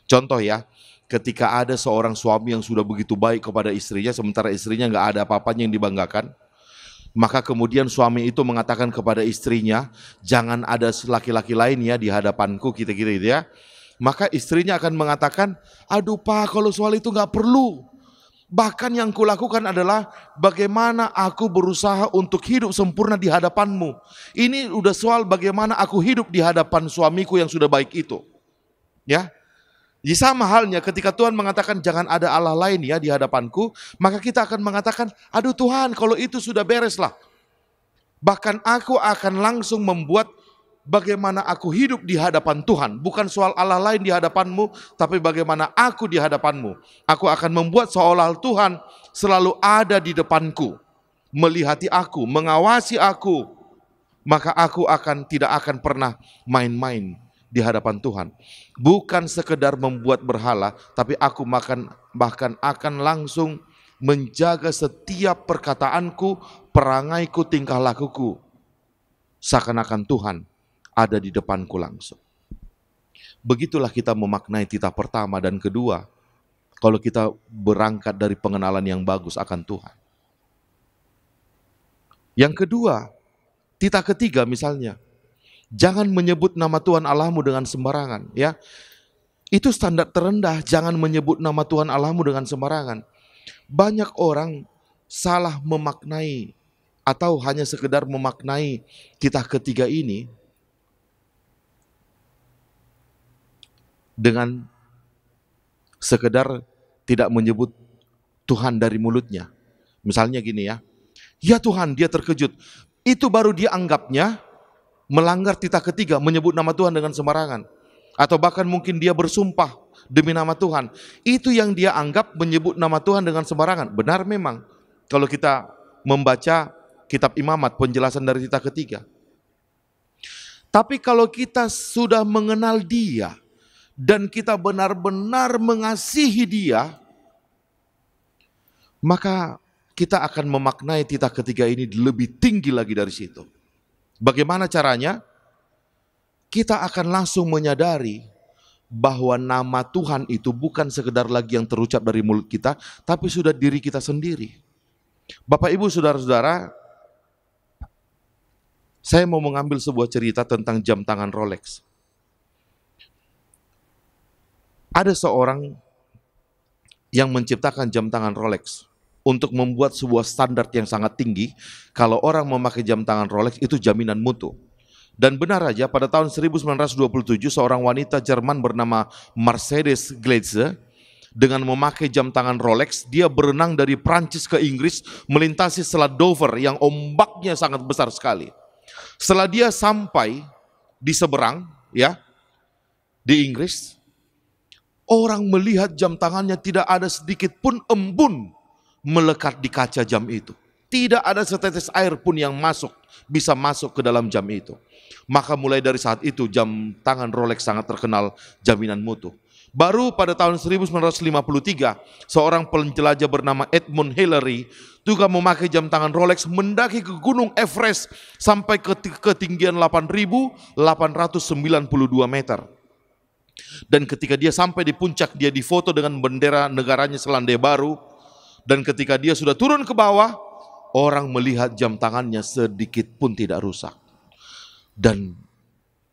[SPEAKER 4] Contoh ya, ketika ada seorang suami yang sudah begitu baik kepada istrinya, sementara istrinya nggak ada apa-apanya yang dibanggakan, maka kemudian suami itu mengatakan kepada istrinya, jangan ada laki-laki lain ya di hadapanku, gitu-gitu ya. Maka istrinya akan mengatakan, aduh Pak, kalau soal itu nggak perlu. Bahkan yang kulakukan adalah bagaimana aku berusaha untuk hidup sempurna di hadapanmu. Ini udah soal bagaimana aku hidup di hadapan suamiku yang sudah baik itu. Ya. Jadi sama halnya ketika Tuhan mengatakan jangan ada Allah lain ya di hadapanku, maka kita akan mengatakan, aduh Tuhan kalau itu sudah bereslah. Bahkan aku akan langsung membuat bagaimana aku hidup di hadapan Tuhan. Bukan soal Allah lain di hadapanmu, tapi bagaimana aku di hadapanmu. Aku akan membuat seolah Tuhan selalu ada di depanku, melihati aku, mengawasi aku. Maka aku tidak akan pernah main-main di hadapan Tuhan. Bukan sekedar membuat berhala, tapi aku bahkan akan langsung menjaga setiap perkataanku, perangaiku, tingkah lakuku. Seakan-akan Tuhan ada di depanku langsung. Begitulah kita memaknai titah pertama dan kedua, kalau kita berangkat dari pengenalan yang bagus akan Tuhan. Yang kedua, titah ketiga misalnya, jangan menyebut nama Tuhan Allahmu dengan sembarangan. Ya, itu standar terendah, jangan menyebut nama Tuhan Allahmu dengan sembarangan. Banyak orang salah memaknai atau hanya sekedar memaknai titah ketiga ini dengan sekedar tidak menyebut Tuhan dari mulutnya. Misalnya gini ya, ya Tuhan, dia terkejut. Itu baru dia anggapnya melanggar titah ketiga, menyebut nama Tuhan dengan sembarangan. Atau bahkan mungkin dia bersumpah demi nama Tuhan. Itu yang dia anggap menyebut nama Tuhan dengan sembarangan. Benar memang, kalau kita membaca kitab Imamat, penjelasan dari titah ketiga. Tapi kalau kita sudah mengenal dia, dan kita benar-benar mengasihi dia, maka kita akan memaknai titah ketiga ini lebih tinggi lagi dari situ. Bagaimana caranya? Kita akan langsung menyadari bahwa nama Tuhan itu bukan sekedar lagi yang terucap dari mulut kita, tapi sudah diri kita sendiri. Bapak Ibu Saudara-saudara, Saya mau mengambil sebuah cerita tentang jam tangan Rolex. Ada seorang yang menciptakan jam tangan Rolex untuk membuat sebuah standar yang sangat tinggi. Kalau orang memakai jam tangan Rolex itu jaminan mutu. Dan benar aja pada tahun 1927 seorang wanita Jerman bernama Mercedes Gleitze dengan memakai jam tangan Rolex, dia berenang dari Prancis ke Inggris melintasi Selat Dover yang ombaknya sangat besar sekali. Setelah dia sampai di seberang ya di Inggris, orang melihat jam tangannya tidak ada sedikit pun embun melekat di kaca jam itu. Tidak ada setetes air pun yang bisa masuk ke dalam jam itu. Maka mulai dari saat itu jam tangan Rolex sangat terkenal jaminan mutu. Baru pada tahun 1953 seorang penjelajah bernama Edmund Hillary juga memakai jam tangan Rolex mendaki ke Gunung Everest sampai ke ketinggian 8.892 meter. Dan ketika dia sampai di puncak, dia difoto dengan bendera negaranya Selandia Baru. Dan ketika dia sudah turun ke bawah, orang melihat jam tangannya sedikit pun tidak rusak. Dan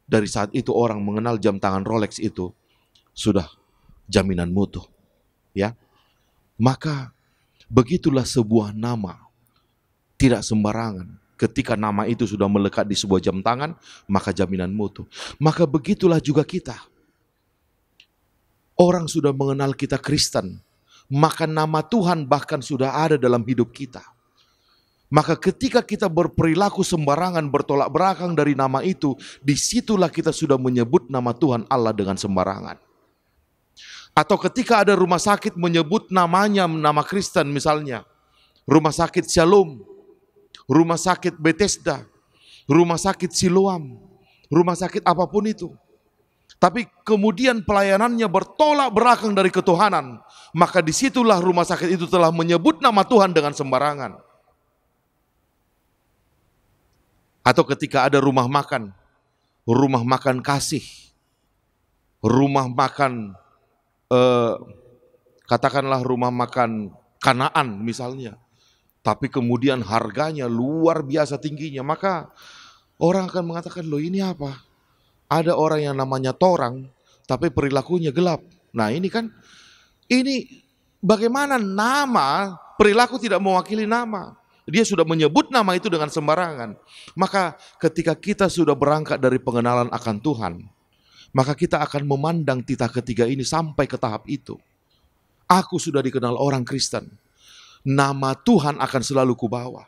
[SPEAKER 4] dari saat itu orang mengenal jam tangan Rolex itu sudah jaminan mutu. Ya. Maka begitulah sebuah nama. Tidak sembarangan. Ketika nama itu sudah melekat di sebuah jam tangan, maka jaminan mutu. Maka begitulah juga kita. Orang sudah mengenal kita Kristen, maka nama Tuhan bahkan sudah ada dalam hidup kita. Maka ketika kita berperilaku sembarangan, bertolak belakang dari nama itu, disitulah kita sudah menyebut nama Tuhan Allah dengan sembarangan. Atau ketika ada rumah sakit menyebut namanya, nama Kristen misalnya, rumah sakit Shalom, rumah sakit Bethesda, rumah sakit Siloam, rumah sakit apapun itu. Tapi kemudian pelayanannya bertolak belakang dari ketuhanan, maka disitulah rumah sakit itu telah menyebut nama Tuhan dengan sembarangan. Atau ketika ada rumah makan kasih, rumah makan, katakanlah rumah makan Kanaan misalnya, tapi kemudian harganya luar biasa tingginya, maka orang akan mengatakan, loh ini apa? Ada orang yang namanya Torang, tapi perilakunya gelap. Nah ini bagaimana nama, perilaku tidak mewakili nama. Dia sudah menyebut nama itu dengan sembarangan. Maka ketika kita sudah berangkat dari pengenalan akan Tuhan, maka kita akan memandang titah ketiga ini sampai ke tahap itu. Aku sudah dikenal orang Kristen. Nama Tuhan akan selalu kubawa.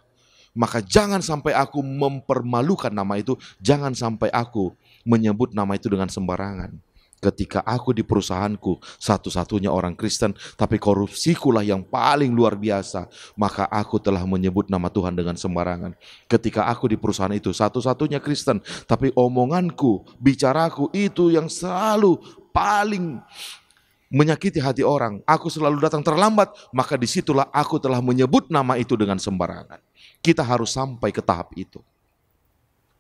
[SPEAKER 4] Maka jangan sampai aku mempermalukan nama itu. Jangan sampai aku menyebut nama itu dengan sembarangan. Ketika aku di perusahaanku satu-satunya orang Kristen, tapi korupsikulah yang paling luar biasa, maka aku telah menyebut nama Tuhan dengan sembarangan. Ketika aku di perusahaan itu satu-satunya Kristen, tapi omonganku, bicaraku itu yang selalu paling menyakiti hati orang, aku selalu datang terlambat, maka disitulah aku telah menyebut nama itu dengan sembarangan. Kita harus sampai ke tahap itu.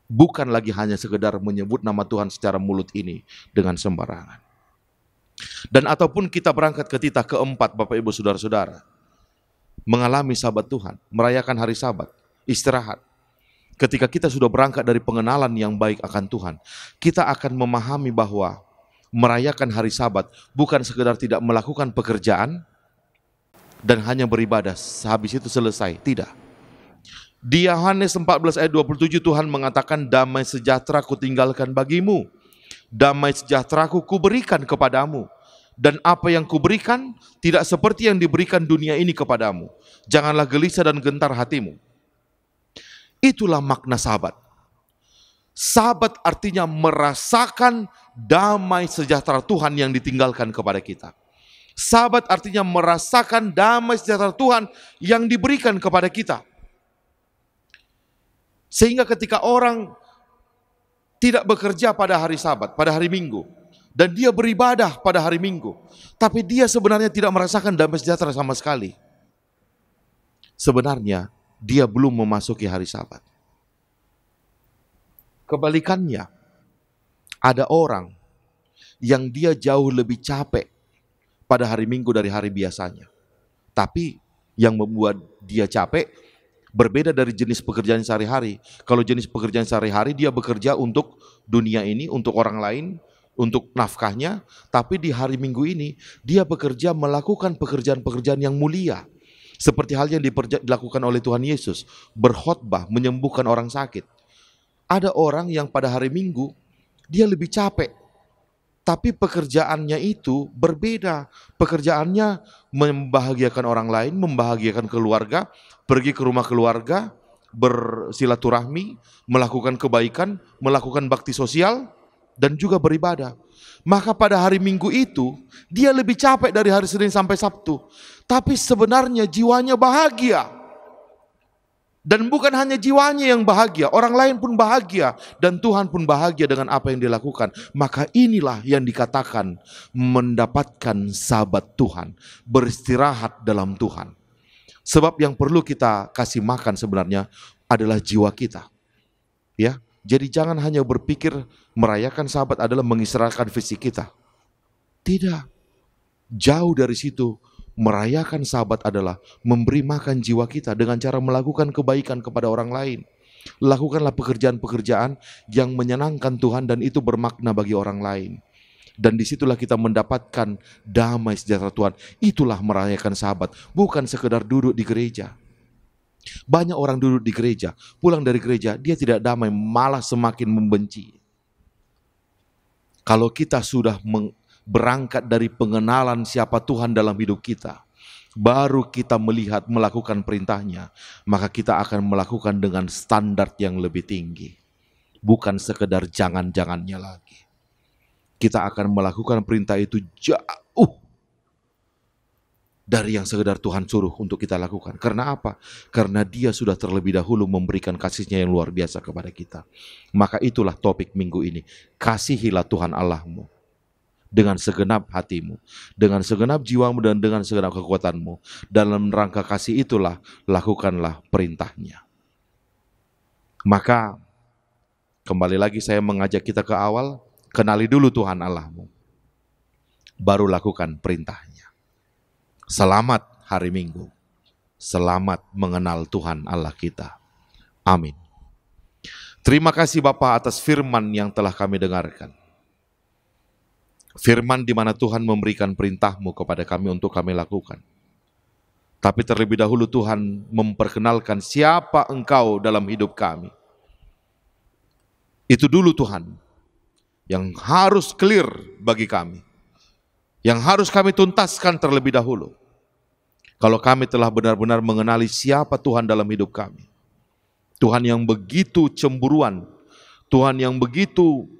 [SPEAKER 4] Bukan lagi hanya sekedar menyebut nama Tuhan secara mulut ini dengan sembarangan. Dan ataupun kita berangkat ke titah keempat, Bapak Ibu Saudara-saudara, mengalami Sabat Tuhan, merayakan hari Sabat, istirahat. Ketika kita sudah berangkat dari pengenalan yang baik akan Tuhan, kita akan memahami bahwa merayakan hari Sabat bukan sekedar tidak melakukan pekerjaan dan hanya beribadah, habis itu selesai, tidak. Di Yohanes 14 ayat 27 Tuhan mengatakan, damai sejahtera kutinggalkan bagimu, damai sejahteraku kuberikan kepadamu, dan apa yang kuberikan tidak seperti yang diberikan dunia ini kepadamu. Janganlah gelisah dan gentar hatimu. Itulah makna Sabat. Sabat artinya merasakan damai sejahtera Tuhan yang ditinggalkan kepada kita. Sabat artinya merasakan damai sejahtera Tuhan yang diberikan kepada kita. Sehingga ketika orang tidak bekerja pada hari Sabat, pada hari Minggu, dan dia beribadah pada hari Minggu, tapi dia sebenarnya tidak merasakan damai sejahtera sama sekali. Sebenarnya dia belum memasuki hari Sabat. Kebalikannya, ada orang yang dia jauh lebih capek pada hari Minggu dari hari biasanya. Tapi yang membuat dia capek Berbeda dari jenis pekerjaan sehari-hari. Kalau jenis pekerjaan sehari-hari dia bekerja untuk dunia ini, untuk orang lain, untuk nafkahnya. Tapi di hari Minggu ini dia bekerja melakukan pekerjaan-pekerjaan yang mulia. Seperti hal yang dilakukan oleh Tuhan Yesus. Berkhotbah, menyembuhkan orang sakit. Ada orang yang pada hari Minggu dia lebih capek. Tapi pekerjaannya itu berbeda. Pekerjaannya membahagiakan orang lain, membahagiakan keluarga, pergi ke rumah keluarga, bersilaturahmi, melakukan kebaikan, melakukan bakti sosial, dan juga beribadah. Maka pada hari Minggu itu, dia lebih capek dari hari Senin sampai Sabtu. Tapi sebenarnya jiwanya bahagia. Dan bukan hanya jiwanya yang bahagia, orang lain pun bahagia. Dan Tuhan pun bahagia dengan apa yang dilakukan. Maka inilah yang dikatakan mendapatkan sahabat Tuhan. Beristirahat dalam Tuhan. Sebab yang perlu kita kasih makan sebenarnya adalah jiwa kita. Ya, jadi jangan hanya berpikir merayakan sahabat adalah mengistirahatkan fisik kita. Tidak. Jauh dari situ. Merayakan sahabat adalah memberi makan jiwa kita dengan cara melakukan kebaikan kepada orang lain. Lakukanlah pekerjaan-pekerjaan yang menyenangkan Tuhan dan itu bermakna bagi orang lain. Dan disitulah kita mendapatkan damai sejahtera Tuhan. Itulah merayakan sahabat, bukan sekedar duduk di gereja. Banyak orang duduk di gereja, pulang dari gereja, dia tidak damai, malah semakin membenci. Kalau kita sudah berangkat dari pengenalan siapa Tuhan dalam hidup kita, baru kita melakukan perintahnya, maka kita akan melakukan dengan standar yang lebih tinggi. Bukan sekedar jangan-jangannya lagi. Kita akan melakukan perintah itu jauh dari yang sekedar Tuhan suruh untuk kita lakukan. Karena apa? Karena Dia sudah terlebih dahulu memberikan kasih-Nya yang luar biasa kepada kita. Maka itulah topik minggu ini. Kasihilah Tuhan Allahmu dengan segenap hatimu, dengan segenap jiwamu, dan dengan segenap kekuatanmu. Dalam rangka kasih itulah, lakukanlah perintahnya. Maka, kembali lagi saya mengajak kita ke awal, kenali dulu Tuhan Allahmu, baru lakukan perintahnya. Selamat hari Minggu, selamat mengenal Tuhan Allah kita. Amin. Terima kasih Bapa atas firman yang telah kami dengarkan. Firman di mana Tuhan memberikan perintah-Mu kepada kami untuk kami lakukan. Tapi terlebih dahulu Tuhan memperkenalkan siapa Engkau dalam hidup kami. Itu dulu Tuhan yang harus clear bagi kami. Yang harus kami tuntaskan terlebih dahulu. Kalau kami telah benar-benar mengenali siapa Tuhan dalam hidup kami. Tuhan yang begitu cemburuan. Tuhan yang begitu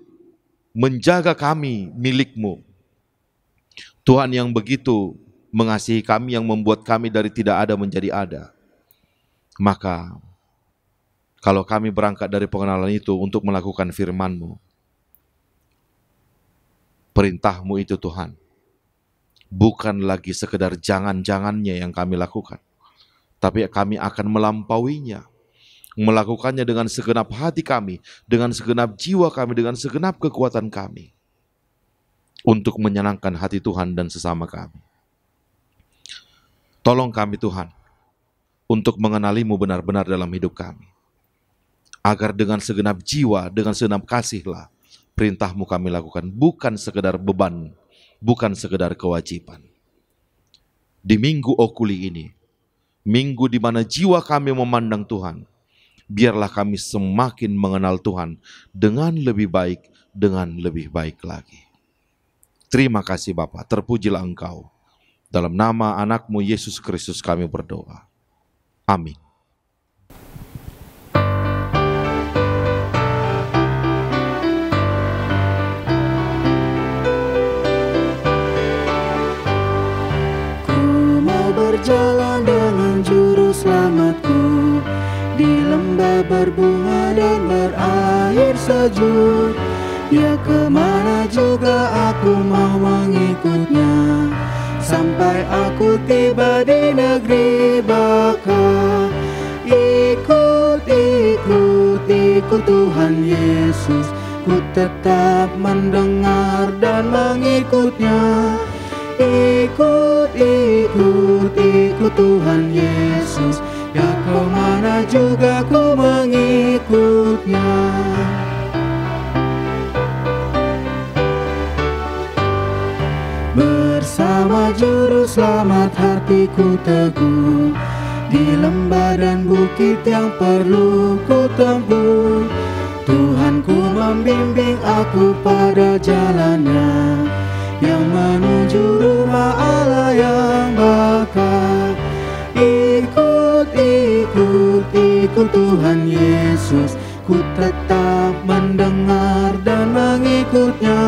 [SPEAKER 4] menjaga kami milik-Mu. Tuhan yang begitu mengasihi kami, yang membuat kami dari tidak ada menjadi ada. Maka kalau kami berangkat dari pengenalan itu untuk melakukan firman-Mu, perintah-Mu itu Tuhan, bukan lagi sekedar jangan-jangannya yang kami lakukan, tapi kami akan melampauinya, melakukannya dengan segenap hati kami, dengan segenap jiwa kami, dengan segenap kekuatan kami, untuk menyenangkan hati Tuhan dan sesama kami. Tolong kami Tuhan, untuk mengenali-Mu benar-benar dalam hidup kami, agar dengan segenap jiwa, dengan segenap kasihlah, perintah-Mu kami lakukan, bukan sekedar beban, bukan sekedar kewajiban. Di Minggu Okuli ini, minggu di mana jiwa kami memandang Tuhan, biarlah kami semakin mengenal Tuhan dengan lebih baik, dengan lebih baik lagi. Terima kasih Bapa, terpujilah Engkau. Dalam nama anak-Mu Yesus Kristus kami berdoa. Amin.
[SPEAKER 3] Berjalan dengan juru selamatku di lembah berbunga dan berair sejuk. Ya kemana juga aku mau mengikutnya, sampai aku tiba di negeri baka. Ikut, ikut, ikut Tuhan Yesus, ku tetap mendengar dan mengikutnya. Ikut, ikut, ikut Tuhan Yesus, ya kemana juga ku mengikutnya. Bersama juru selamat hatiku teguh, di lembah dan bukit yang perlu ku tempuh. Tuhanku membimbing aku pada jalannya, yang menuju rumah Allah yang bakal. Ikut, ikut, ikut Tuhan Yesus, ku tetap mendengar dan mengikutnya.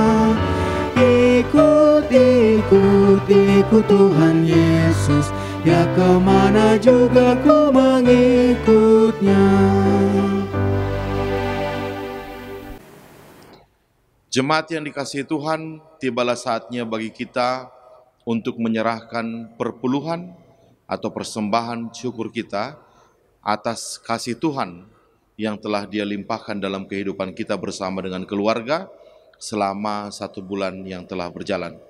[SPEAKER 3] Ikut, ikut, ikut Tuhan Yesus, ya kemana juga ku mengikutnya.
[SPEAKER 4] Jemaat yang dikasihi Tuhan, tibalah saatnya bagi kita untuk menyerahkan perpuluhan atau persembahan syukur kita atas kasih Tuhan yang telah Dia limpahkan dalam kehidupan kita bersama dengan keluarga selama 1 bulan yang telah berjalan.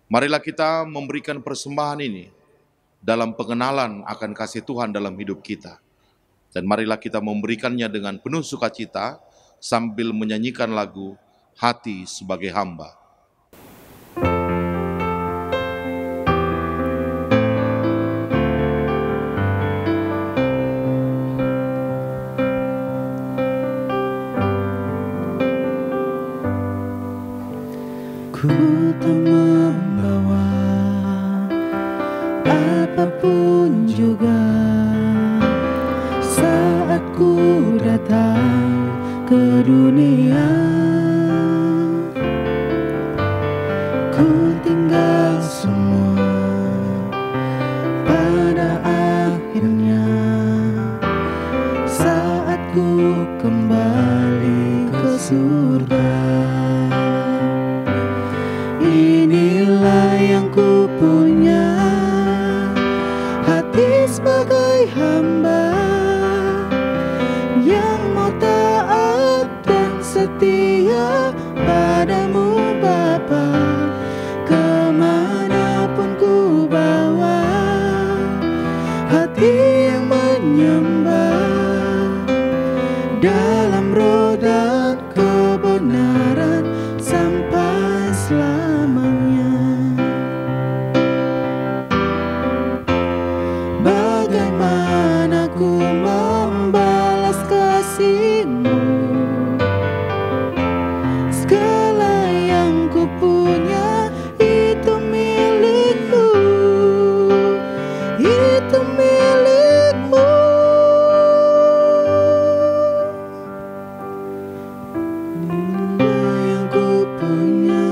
[SPEAKER 4] Marilah kita memberikan persembahan ini dalam pengenalan akan kasih Tuhan dalam hidup kita. Dan marilah kita memberikannya dengan penuh sukacita sambil menyanyikan lagu Hati Sebagai Hamba.
[SPEAKER 3] Ku tak membawa apapun juga saat ku datang ke dunia. Ku tinggal semua pada akhirnya saat ku kembali ke surga. Inilah yang ku punya, hati sebagai hamba yang mau taat dan setia padamu Bapa. Kemanapun ku bawa, hati yang menyembah dalam roh dan kebenaran sampai selamanya. Bagaimana ku membalas kasih-Mu? Segala yang ku punya itu milik-Mu, itu milik-Mu. Inilah yang ku punya,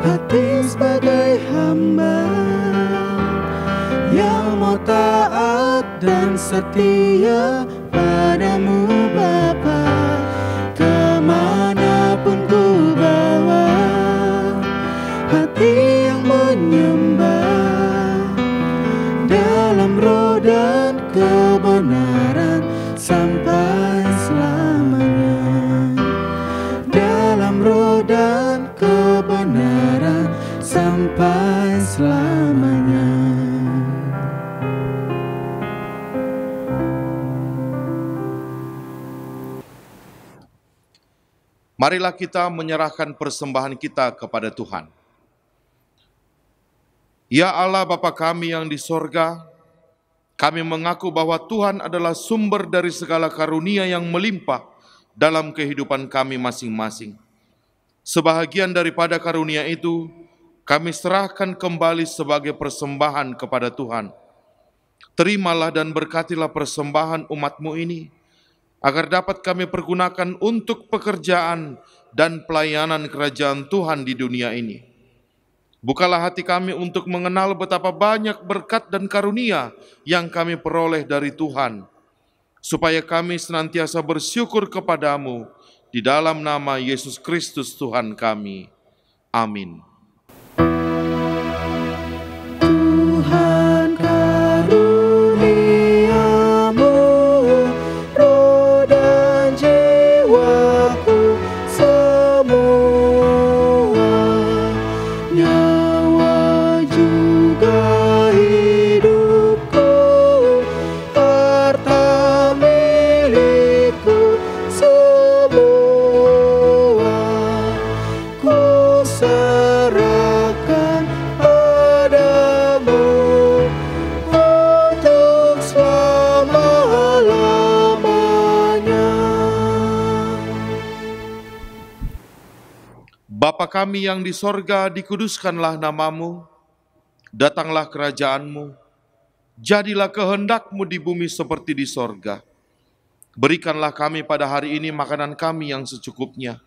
[SPEAKER 3] hati sebagai hamba yang mau taat dan setia padamu Bapa. Kemanapun ku bawa, hati yang menyembah dalam roh dan kebenaran sampai selamanya. Dalam roh dan kebenaran sampai selamanya.
[SPEAKER 4] Marilah kita menyerahkan persembahan kita kepada Tuhan. Ya Allah Bapa kami yang di sorga, kami mengaku bahwa Tuhan adalah sumber dari segala karunia yang melimpah dalam kehidupan kami masing-masing. Sebahagian daripada karunia itu, kami serahkan kembali sebagai persembahan kepada Tuhan. Terimalah dan berkatilah persembahan umat-Mu ini, agar dapat kami pergunakan untuk pekerjaan dan pelayanan kerajaan Tuhan di dunia ini. Bukalah hati kami untuk mengenal betapa banyak berkat dan karunia yang kami peroleh dari Tuhan, supaya kami senantiasa bersyukur kepadamu di dalam nama Yesus Kristus Tuhan kami. Amin.
[SPEAKER 3] Tuhan karuniamu, roh dan jiwaku semua, nyawa juga hidupku, harta
[SPEAKER 4] Bapa kami yang di sorga, dikuduskanlah namamu, datanglah kerajaanmu, jadilah kehendakmu di bumi seperti di sorga. Berikanlah kami pada hari ini makanan kami yang secukupnya,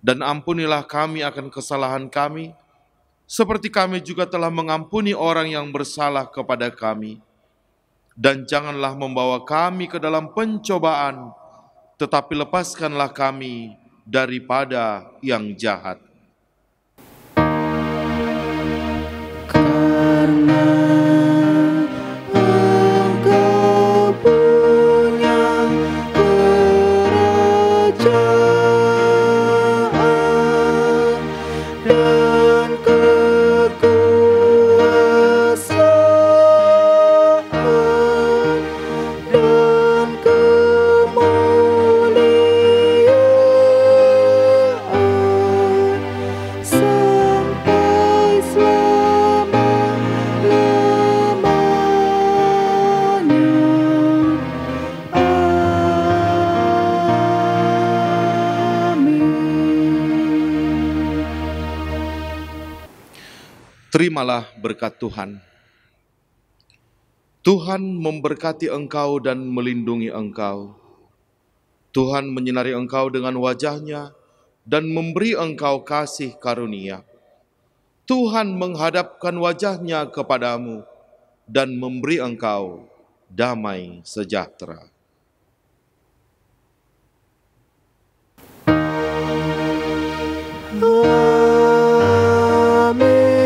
[SPEAKER 4] dan ampunilah kami akan kesalahan kami, seperti kami juga telah mengampuni orang yang bersalah kepada kami. Dan janganlah membawa kami ke dalam pencobaan, tetapi lepaskanlah kami daripada yang jahat.
[SPEAKER 3] Karena Engkau punya kerajaan dan kekuasaan dan kemuliaan sampai selama-lamanya. Amin.
[SPEAKER 4] Terimalah berkat Tuhan. Tuhan memberkati engkau dan melindungi engkau. Tuhan menyinari engkau dengan wajah-Nya dan memberi engkau kasih karunia. Tuhan menghadapkan wajah-Nya kepadamu dan memberi engkau damai sejahtera.
[SPEAKER 3] Amin. Amin.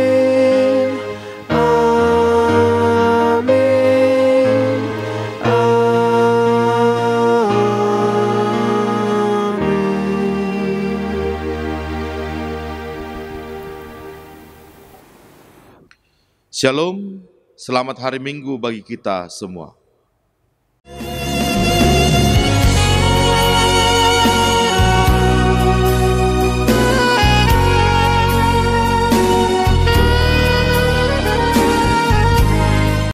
[SPEAKER 4] Shalom, selamat hari Minggu bagi kita semua.